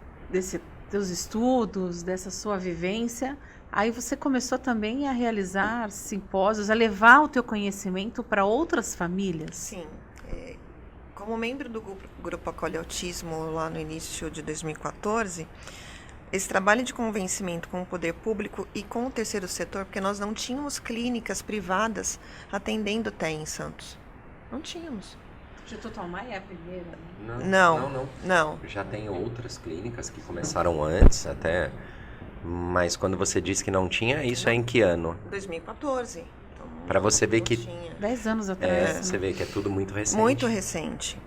teus estudos, dessa sua vivência, aí você começou também a realizar simpósios, a levar o teu conhecimento para outras famílias? Sim. Como membro do Grupo Acolhe Autismo, lá no início de 2014, esse trabalho de convencimento com o poder público e com o terceiro setor, porque nós não tínhamos clínicas privadas atendendo TEA em Santos. Não tínhamos. Instituto Almaia é a primeira? Né? Não. Já tem outras clínicas que começaram antes até, mas quando você disse que não tinha, isso é em que ano? 2014. Para você ver que... Tinha. 10 anos atrás. Você vê que é tudo muito recente. Muito recente.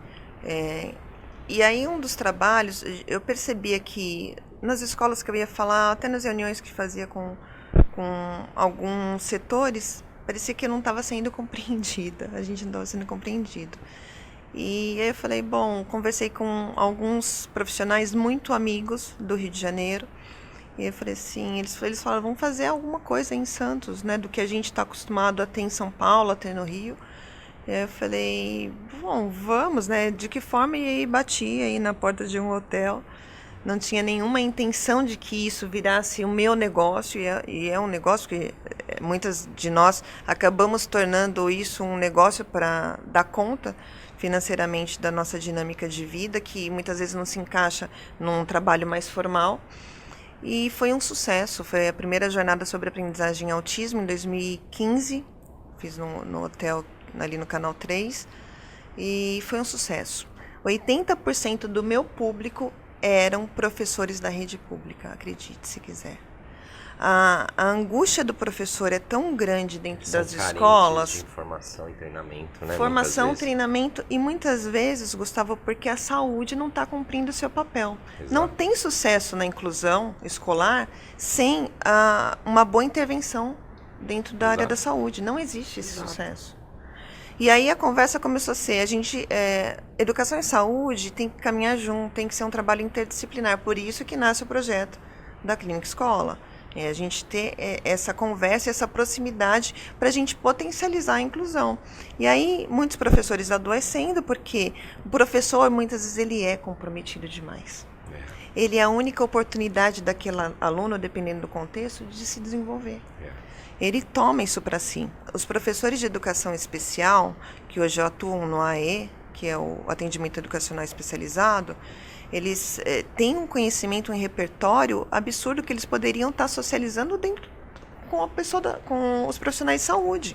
E aí um dos trabalhos, eu percebia que nas escolas que eu ia falar, até nas reuniões que fazia com alguns setores, parecia que eu não estava sendo compreendida, a gente não estava sendo compreendido. E aí eu falei, conversei com alguns profissionais muito amigos do Rio de Janeiro, e eu falei assim, eles falaram, vamos fazer alguma coisa em Santos, né, do que a gente está acostumado a ter em São Paulo, a ter no Rio. E aí eu falei, vamos, né, de que forma? E aí bati aí na porta de um hotel, não tinha nenhuma intenção de que isso virasse o meu negócio, e é um negócio que muitas de nós acabamos tornando isso um negócio para dar conta financeiramente da nossa dinâmica de vida, que muitas vezes não se encaixa num trabalho mais formal. E foi um sucesso, foi a primeira jornada sobre aprendizagem em autismo em 2015, fiz no hotel ali no Canal 3, e foi um sucesso. 80% do meu público eram professores da rede pública, acredite se quiser. A angústia do professor é tão grande dentro das escolas. De informação e treinamento, né? Formação, treinamento e muitas vezes, Gustavo, porque a saúde não está cumprindo o seu papel. Exato. Não tem sucesso na inclusão escolar sem uma boa intervenção dentro da área da saúde. Não existe esse sucesso. E aí a conversa começou a ser, educação e saúde tem que caminhar junto, tem que ser um trabalho interdisciplinar. Por isso que nasce o projeto da Clínica Escola. A gente ter essa conversa, essa proximidade para a gente potencializar a inclusão. E aí muitos professores adoecendo, porque o professor muitas vezes ele é comprometido demais. Ele é a única oportunidade daquele aluno, dependendo do contexto, de se desenvolver. Ele toma isso para si. Os professores de educação especial, que hoje atuam no AE, que é o atendimento educacional especializado, eles têm um conhecimento, um repertório absurdo que eles poderiam estar socializando dentro com com os profissionais de saúde.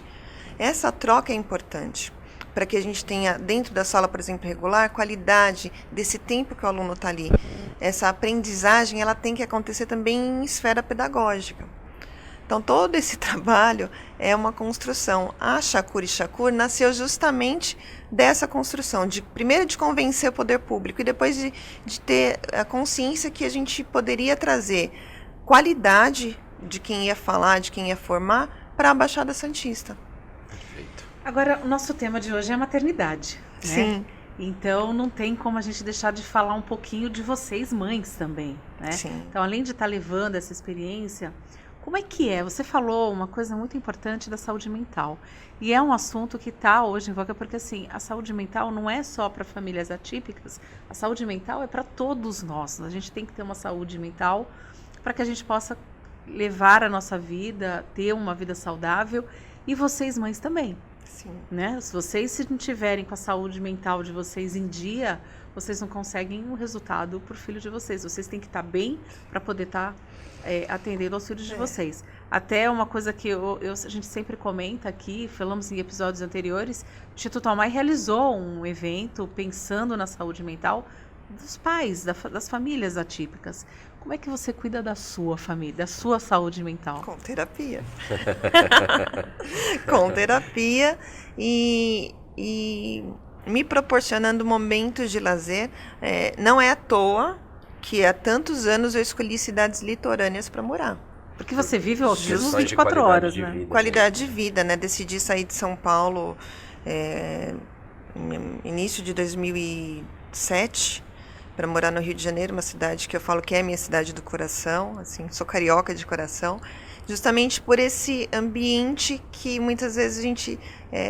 Essa troca é importante para que a gente tenha dentro da sala, por exemplo, regular, qualidade desse tempo que o aluno está ali. Essa aprendizagem ela tem que acontecer também em esfera pedagógica. Então, todo esse trabalho é uma construção. A Shakur e Shakur nasceu justamente dessa construção, primeiro de convencer o poder público e depois de ter a consciência que a gente poderia trazer qualidade de quem ia falar, de quem ia formar, para a Baixada Santista. Perfeito. Agora, o nosso tema de hoje é a maternidade, né? Sim. Então, não tem como a gente deixar de falar um pouquinho de vocês, mães, também, né? Sim. Então, além de estar levando essa experiência... Como é que é? Você falou uma coisa muito importante da saúde mental. E é um assunto que está hoje em voga, porque assim, a saúde mental não é só para famílias atípicas, a saúde mental é para todos nós. A gente tem que ter uma saúde mental para que a gente possa levar a nossa vida, ter uma vida saudável, e vocês mães também. Sim. Né? Se vocês não tiverem com a saúde mental de vocês em dia, vocês não conseguem um resultado para o filho de vocês. Vocês têm que estar bem para poder estar atendendo aos filhos de vocês. Até uma coisa que a gente sempre comenta aqui, falamos em episódios anteriores, o Instituto Almai realizou um evento pensando na saúde mental dos pais, das famílias atípicas. Como é que você cuida da sua família, da sua saúde mental? Com terapia. Com terapia e me proporcionando momentos de lazer. Não é à toa que há tantos anos eu escolhi cidades litorâneas para morar. Porque você vive o autismo 24 horas, né? Vida, qualidade de vida, né? Decidi sair de São Paulo início de 2007 para morar no Rio de Janeiro, uma cidade que eu falo que é a minha cidade do coração, assim, sou carioca de coração, justamente por esse ambiente que muitas vezes a gente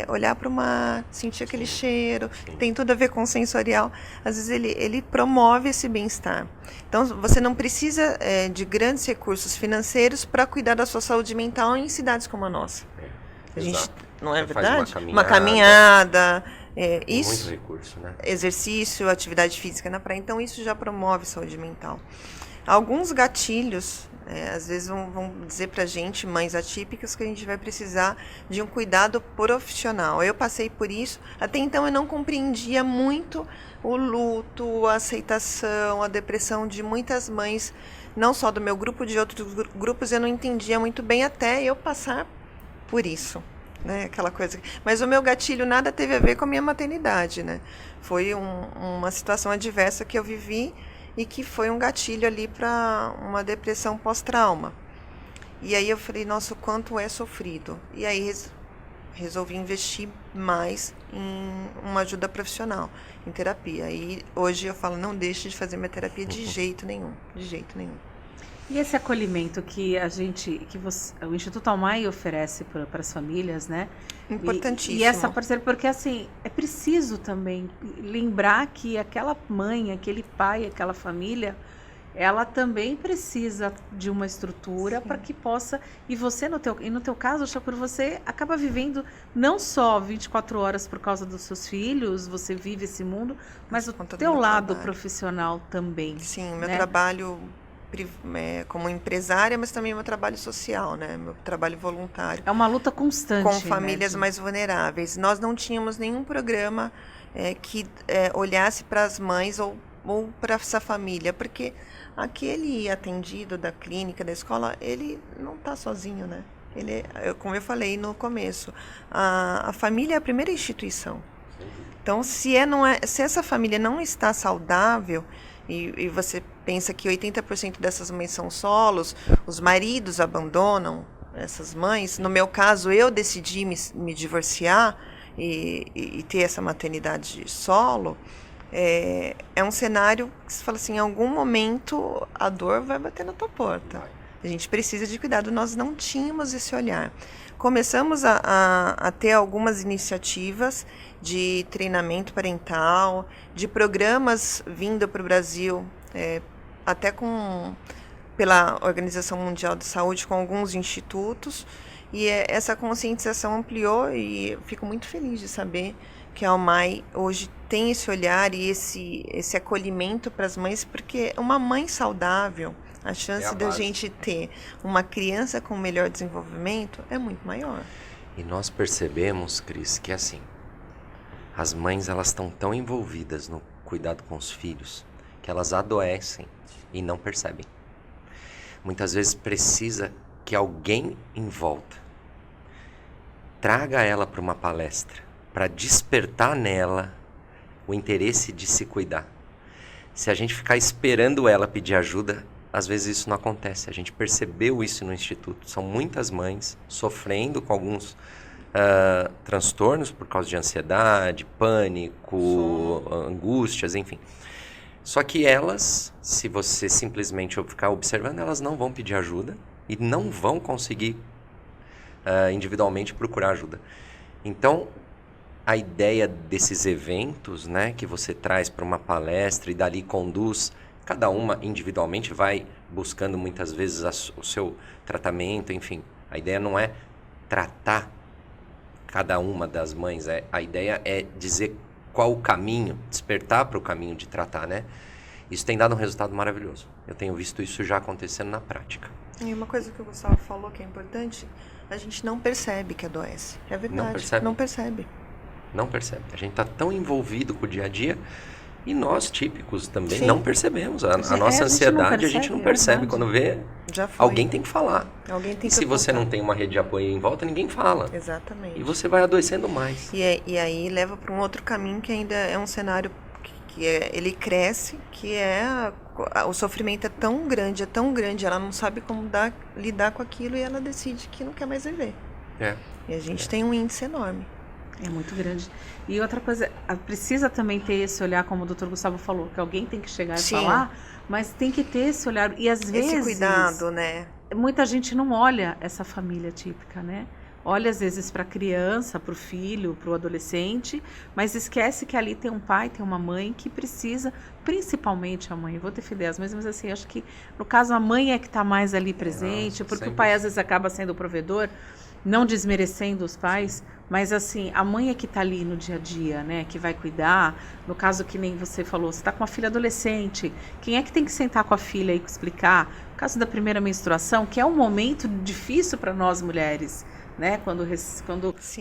olhar para o mar, sentir aquele cheiro, tem tudo a ver com o sensorial, às vezes ele promove esse bem-estar. Então você não precisa de grandes recursos financeiros para cuidar da sua saúde mental em cidades como a nossa. A gente, não é verdade? Uma caminhada. Isso, muito recurso, né? Exercício, atividade física na praia, então isso já promove saúde mental. Alguns gatilhos, às vezes vão dizer pra gente, mães atípicas, que a gente vai precisar de um cuidado profissional. Eu passei por isso, até então eu não compreendia muito o luto, a aceitação, a depressão de muitas mães, não só do meu grupo, de outros grupos, eu não entendia muito bem até eu passar por isso. Né, aquela coisa. Mas o meu gatilho nada teve a ver com a minha maternidade, né? Foi uma situação adversa que eu vivi e que foi um gatilho ali para uma depressão pós-trauma. E aí eu falei, nossa, o quanto é sofrido. E aí resolvi investir mais em uma ajuda profissional, em terapia. E hoje eu falo, não deixe de fazer minha terapia de jeito nenhum, de jeito nenhum. E esse acolhimento que o Instituto Almai oferece para as famílias, né? Importantíssimo. E essa parceria, porque assim, é preciso também lembrar que aquela mãe, aquele pai, aquela família, ela também precisa de uma estrutura para que possa, e você no teu caso, Shakura, você acaba vivendo não só 24 horas por causa dos seus filhos, você vive esse mundo, mas o teu lado profissional também. Sim, meu trabalho como empresária, mas também meu trabalho social, né? Meu trabalho voluntário. É uma luta constante. Com famílias mais vulneráveis. Nós não tínhamos nenhum programa que olhasse para as mães ou para essa família, porque aquele atendido da clínica, da escola, ele não está sozinho, né? Ele, como eu falei no começo, a família é a primeira instituição. Então, se essa família não está saudável, e você pensa que 80% dessas mães são solos, os maridos abandonam essas mães. No meu caso, eu decidi me divorciar e ter essa maternidade solo. É um cenário que você fala assim, em algum momento a dor vai bater na tua porta. A gente precisa de cuidado. Nós não tínhamos esse olhar. Começamos a ter algumas iniciativas de treinamento parental, de programas vindo para o Brasil, até pela Organização Mundial de Saúde, com alguns institutos, e essa conscientização ampliou, e eu fico muito feliz de saber que a Almai hoje tem esse olhar e esse acolhimento para as mães, porque uma mãe saudável, a chance da gente ter uma criança com melhor desenvolvimento é muito maior. E nós percebemos, Cris, que assim, as mães elas estão tão envolvidas no cuidado com os filhos que elas adoecem e não percebem. Muitas vezes precisa que alguém em volta traga ela para uma palestra para despertar nela o interesse de se cuidar. Se a gente ficar esperando ela pedir ajuda, às vezes isso não acontece. A gente percebeu isso no Instituto. São muitas mães sofrendo com alguns transtornos por causa de ansiedade, pânico, angústias, enfim. Só que elas, se você simplesmente ficar observando, elas não vão pedir ajuda e não vão conseguir individualmente procurar ajuda. Então, a ideia desses eventos, né, que você traz para uma palestra e dali conduz, cada uma individualmente vai buscando muitas vezes o seu tratamento, enfim. A ideia não é tratar cada uma das mães, a ideia é dizer qual o caminho, despertar para o caminho de tratar, né? Isso tem dado um resultado maravilhoso. Eu tenho visto isso já acontecendo na prática. E uma coisa que o Gustavo falou que é importante, a gente não percebe que adoece. É verdade. Não percebe. Não percebe. Não percebe. A gente está tão envolvido com o dia a dia e nós, típicos, também Sim. não percebemos. A nossa ansiedade a gente não percebe. Quando vê, alguém tem que falar. Alguém tem e se você não tem uma rede de apoio em volta, ninguém fala. Exatamente. E você vai adoecendo mais. E aí leva para um outro caminho que ainda é um cenário que ele cresce, que o sofrimento é tão grande, ela não sabe como lidar com aquilo e ela decide que não quer mais viver. E a gente tem um índice enorme. É muito grande. E outra coisa, precisa também ter esse olhar, como o doutor Gustavo falou, que alguém tem que chegar e falar, mas tem que ter esse olhar. E às vezes... Esse cuidado, né? Muita gente não olha essa família típica, né? Olha às vezes para a criança, para o filho, para o adolescente, mas esquece que ali tem um pai, tem uma mãe que precisa, principalmente a mãe. Eu vou defender as mães, mas assim, acho que no caso a mãe é que está mais ali presente, porque o pai às vezes acaba sendo o provedor, não desmerecendo os pais, mas assim, a mãe é que está ali no dia a dia, né, que vai cuidar. No caso que nem você falou, você está com uma filha adolescente, quem é que tem que sentar com a filha e explicar? No caso da primeira menstruação, que é um momento difícil para nós mulheres, né, quando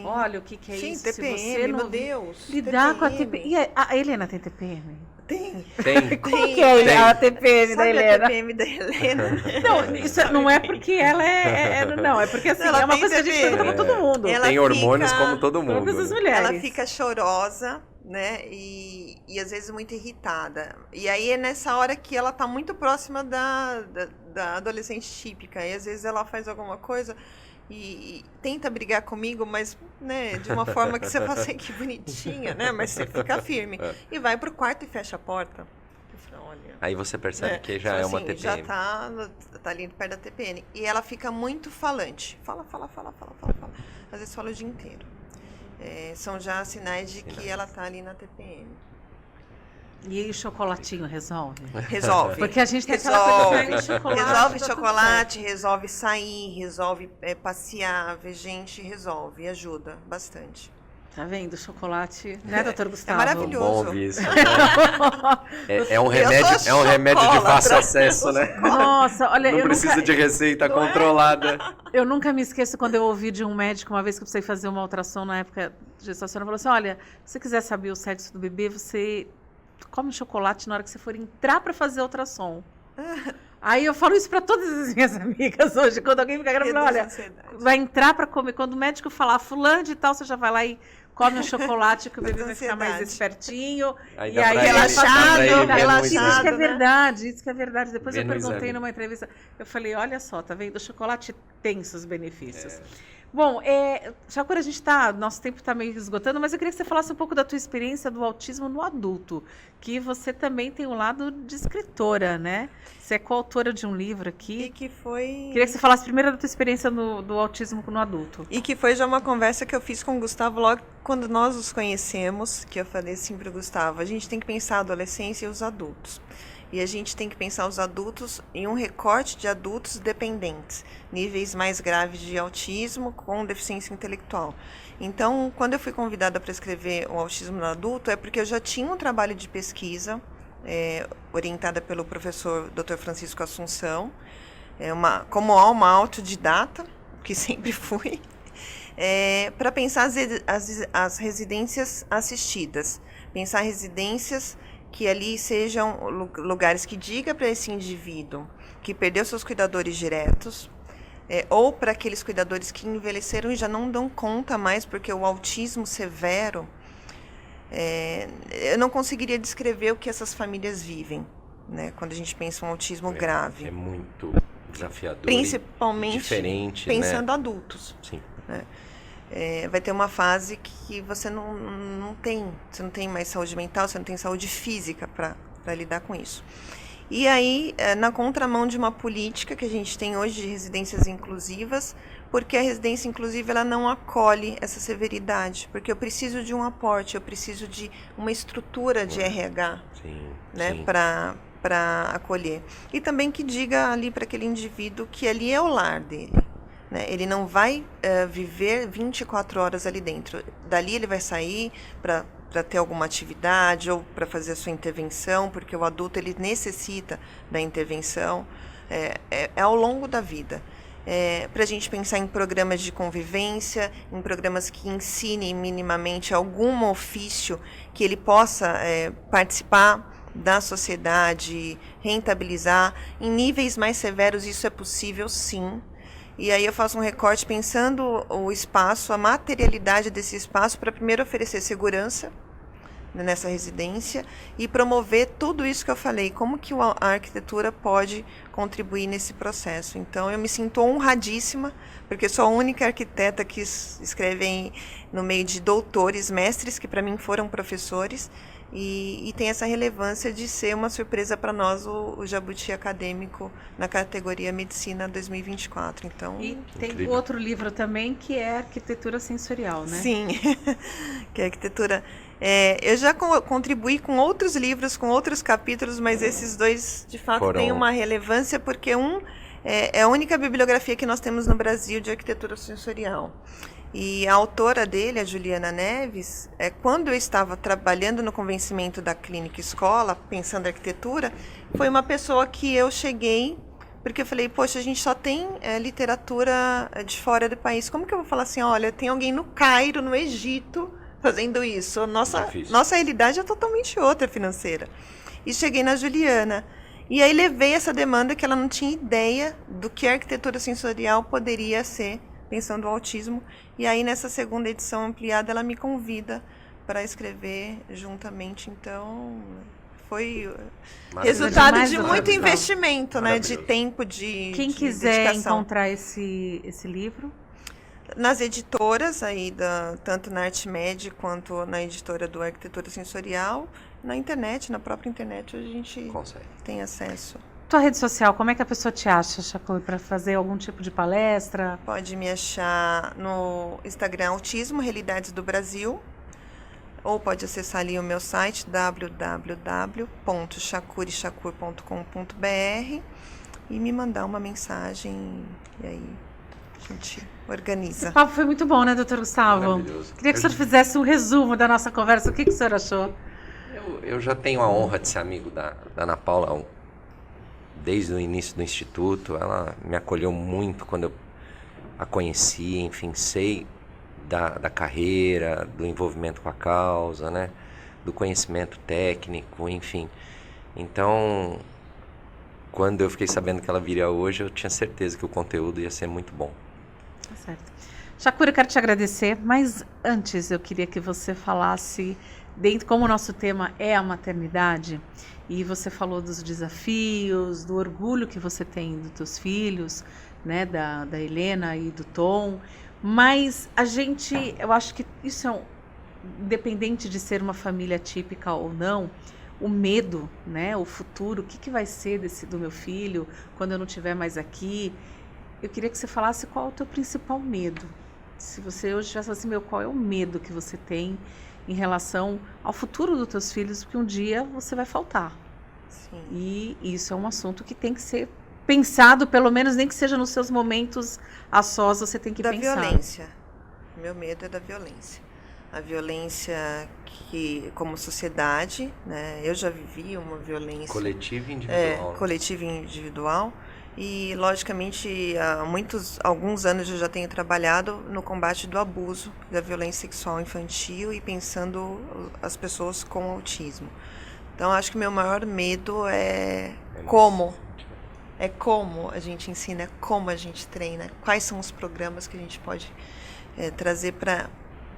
olha o que é Sim, isso, TPM, se você não meu Deus, lidar TPM. com a TPM. E a Helena tem TPM? Tem. Como que é a TPM da Helena? A TPM da Helena? Não, isso não é porque ela não, é porque assim, é uma coisa que a gente pergunta com todo mundo. Ela tem hormônios como todo mundo. Todas as mulheres. Ela fica chorosa, né, e às vezes muito irritada. E aí é nessa hora que ela tá muito próxima da adolescente típica. E às vezes ela faz alguma coisa e tenta brigar comigo, mas, né, de uma forma que você fala assim, que bonitinha, né, mas você fica firme. E vai pro quarto e fecha a porta. Olha, aí você percebe que já é uma TPM. Já tá ali perto da TPM. E ela fica muito falante. Fala. Às vezes fala o dia inteiro. São já sinais de que ela tá ali na TPM. E o chocolatinho resolve? Resolve. Porque a gente tem aquela coisa Resolve. de chocolate. Resolve tá tudo chocolate, resolve sair, resolve passear, ver gente, resolve, ajuda bastante. certo. Tá vendo? Chocolate, né, doutor Gustavo? maravilhoso. Bom ouvir isso, né? É um remédio de fácil acesso, né? Nossa, olha, Não eu precisa nunca, de receita controlada. eu nunca me esqueço quando eu ouvi de um médico, uma vez que eu precisei fazer uma ultrassom na época de gestação, ele falou assim, olha, se você quiser saber o sexo do bebê, você come chocolate na hora que você for entrar para fazer a ultrassom. Aí eu falo isso para todas as minhas amigas hoje, quando alguém fica grávida, Reduz a olha, ansiedade. vai entrar para comer, quando o médico falar fulano de tal, você já vai lá e come um chocolate que o bebê vai ficar mais Ansiedade. espertinho. Aí E dá aí pra ele- relaxado, dá pra ele ver no relaxado. Isso que é exame. né? verdade, isso que é verdade. Depois Vê eu no perguntei exame. numa entrevista, eu falei, olha só, tá vendo? O chocolate tem seus benefícios. É. Bom, já quando a gente nosso tempo está meio esgotando, mas eu queria que você falasse um pouco da tua experiência do autismo no adulto, que você também tem um lado de escritora, né? Você é coautora de um livro E aqui. que foi. Queria que você falasse primeiro da tua experiência do autismo no adulto. E que foi já uma conversa que eu fiz com o Gustavo logo quando nós os conhecemos, que eu falei assim para o Gustavo, a gente tem que pensar a adolescência e os adultos. E a gente tem que pensar os adultos em um recorte de adultos dependentes, níveis mais graves de autismo com deficiência intelectual. Então, quando eu fui convidada para escrever o autismo no adulto, é porque eu já tinha um trabalho de pesquisa, orientada pelo professor Dr. Francisco Assunção, como alma autodidata, que sempre fui, para pensar as residências assistidas, pensar residências que ali sejam lugares que diga para esse indivíduo que perdeu seus cuidadores diretos, ou para aqueles cuidadores que envelheceram e já não dão conta mais, porque o autismo severo, eu não conseguiria descrever o que essas famílias vivem, né, quando a gente pensa em um autismo grave. É muito desafiador. Principalmente e diferente, pensando né? adultos. Sim. Né? Vai ter uma fase que você não tem mais saúde mental, você não tem saúde física para lidar com isso. E aí, na contramão de uma política que a gente tem hoje de residências inclusivas, porque a residência inclusiva ela não acolhe essa severidade, porque eu preciso de um aporte, eu preciso de uma estrutura de RH, Sim, né, sim. para acolher. E também que diga ali para aquele indivíduo que ali é o lar dele. Né? Ele não vai viver 24 horas ali dentro. Dali ele vai sair para ter alguma atividade ou para fazer a sua intervenção, porque o adulto ele necessita da intervenção ao longo da vida. Para a gente pensar em programas de convivência, em programas que ensinem minimamente algum ofício que ele possa participar da sociedade, rentabilizar. Em níveis mais severos isso é possível, sim. E aí eu faço um recorte pensando o espaço, a materialidade desse espaço, para primeiro oferecer segurança nessa residência e promover tudo isso que eu falei, como que a arquitetura pode contribuir nesse processo. Então eu me sinto honradíssima, porque sou a única arquiteta que escreve no meio de doutores, mestres que para mim foram professores, e tem essa relevância de ser uma surpresa para nós o Jabuti Acadêmico na categoria Medicina 2024. Então, E tem Incrível. outro livro também que é Arquitetura Sensorial, né? sim, que é arquitetura. Eu já contribuí com outros livros, com outros capítulos, mas esses dois, de fato, Foram- têm uma relevância, porque é a única bibliografia que nós temos no Brasil de arquitetura sensorial. E a autora dele, a Juliana Neves, quando eu estava trabalhando no convencimento da clínica escola, pensando em arquitetura, foi uma pessoa que eu cheguei, porque eu falei, poxa, a gente só tem literatura de fora do país. Como que eu vou falar assim, olha, tem alguém no Cairo, no Egito, fazendo isso? Difícil. Nossa realidade é totalmente outra financeira. E cheguei na Juliana. E aí levei essa demanda que ela não tinha ideia do que a arquitetura sensorial poderia ser, pensando no autismo. E aí nessa segunda edição ampliada ela me convida para escrever juntamente. Então foi resultado Demais, de doutor muito Gustavo. investimento, né? De Maravilhoso. tempo, de Quem de quiser dedicação. encontrar esse livro, Nas editoras, aí tanto na Artmed quanto na editora do Arquitetura Sensorial, na internet, na própria internet, a gente Consegue. tem acesso. tua rede social, como é que a pessoa te acha, Chacoi, para fazer algum tipo de palestra? Pode me achar no Instagram Autismo Realidades do Brasil ou pode acessar ali o meu site www.shakurishakur.com.br e me mandar uma mensagem e aí a gente organiza. Esse papo foi muito bom, né, doutor Gustavo? Maravilhoso. Queria que o senhor fizesse um resumo da nossa conversa. O que o senhor achou? Eu já tenho a honra de ser amigo da Ana Paula desde o início do Instituto. Ela me acolheu muito quando eu a conheci, enfim, sei da carreira, do envolvimento com a causa, né, do conhecimento técnico, enfim. Então, quando eu fiquei sabendo que ela viria hoje, eu tinha certeza que o conteúdo ia ser muito bom. Tá certo. Shakura, eu quero te agradecer, mas antes eu queria que você falasse, como o nosso tema é a maternidade, e você falou dos desafios, do orgulho que você tem dos teus filhos, né, da Helena e do Tom, mas eu acho que isso é independente de ser uma família típica ou não, o medo, né, o futuro, o que vai ser do meu filho quando eu não estiver mais aqui. Eu queria que você falasse qual é o teu principal medo. Se você hoje tivesse assim, qual é o medo que você tem em relação ao futuro dos teus filhos, porque um dia você vai faltar. Sim. E isso é um assunto que tem que ser pensado, pelo menos nem que seja nos seus momentos a sós, você tem que pensar. Da violência. Meu medo é da violência. A violência que, como sociedade, né, eu já vivi uma violência... Coletiva e individual. Coletiva e individual. E, logicamente, há alguns anos eu já tenho trabalhado no combate do abuso, da violência sexual infantil e pensando as pessoas com autismo. Então, acho que meu maior medo é como a gente ensina, é como a gente treina, quais são os programas que a gente pode trazer para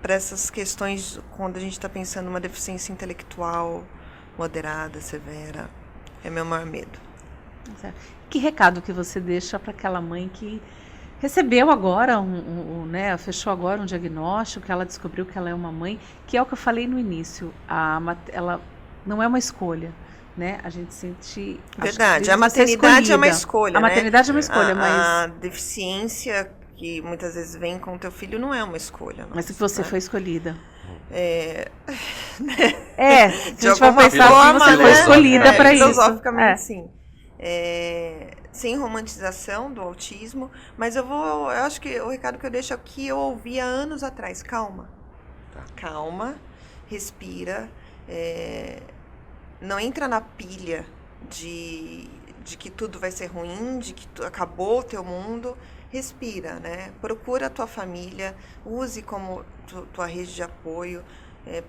essas questões quando a gente está pensando numa deficiência intelectual moderada, severa. É meu maior medo. Que recado que você deixa para aquela mãe que recebeu agora, fechou agora um diagnóstico, que ela descobriu que ela é uma mãe, que é o que eu falei no início, ela não é uma escolha, né? A gente sente... Verdade, a maternidade é uma escolha, A maternidade é uma escolha, mas... A deficiência que muitas vezes vem com o teu filho não é uma escolha. Mas se você foi escolhida. A gente vai pensar que você foi escolhida para isso. Filosoficamente, sim. Sem romantização do autismo, mas eu acho que o recado que eu deixo aqui eu ouvi há anos atrás. Calma, respira, não entra na pilha de que tudo vai ser ruim, de que acabou o teu mundo. Respira, né? Procura a tua família, use como tua rede de apoio.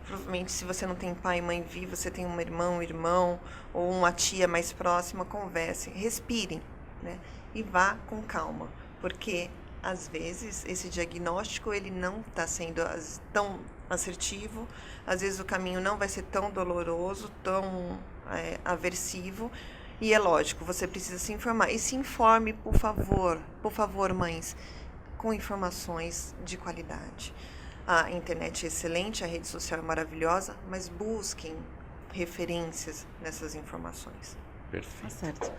Provavelmente, se você não tem pai e mãe vivo, você tem um irmão ou uma tia mais próxima, conversem, respirem, né? E vá com calma, porque às vezes esse diagnóstico ele não está sendo tão assertivo, às vezes o caminho não vai ser tão doloroso, tão aversivo, e é lógico, você precisa se informar. E se informe, por favor, mães, com informações de qualidade. A internet é excelente, a rede social é maravilhosa, mas busquem referências nessas informações. Perfeito. Tá certo.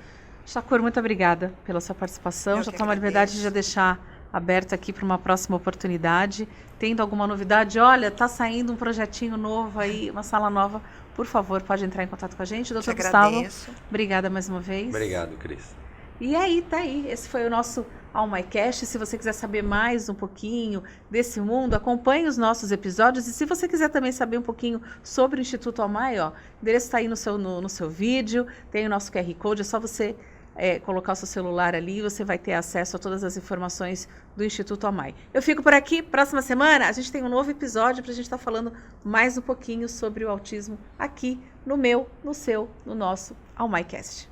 Shakura, muito obrigada pela sua participação. Eu já que tomo a liberdade de já deixar aberto aqui para uma próxima oportunidade. Tendo alguma novidade, olha, tá saindo um projetinho novo aí, uma sala nova, por favor, pode entrar em contato com a gente. Doutor Gustavo, obrigada mais uma vez. Obrigado, Cris. E aí, tá aí. Esse foi o nosso AllMyCast. Se você quiser saber mais um pouquinho desse mundo, acompanhe os nossos episódios. E se você quiser também saber um pouquinho sobre o Instituto AllMy, o endereço está aí no seu vídeo, tem o nosso QR Code, é só você colocar o seu celular ali e você vai ter acesso a todas as informações do Instituto AllMy. Eu fico por aqui. Próxima semana a gente tem um novo episódio para a gente estar falando mais um pouquinho sobre o autismo aqui no meu, no seu, no nosso AllMyCast.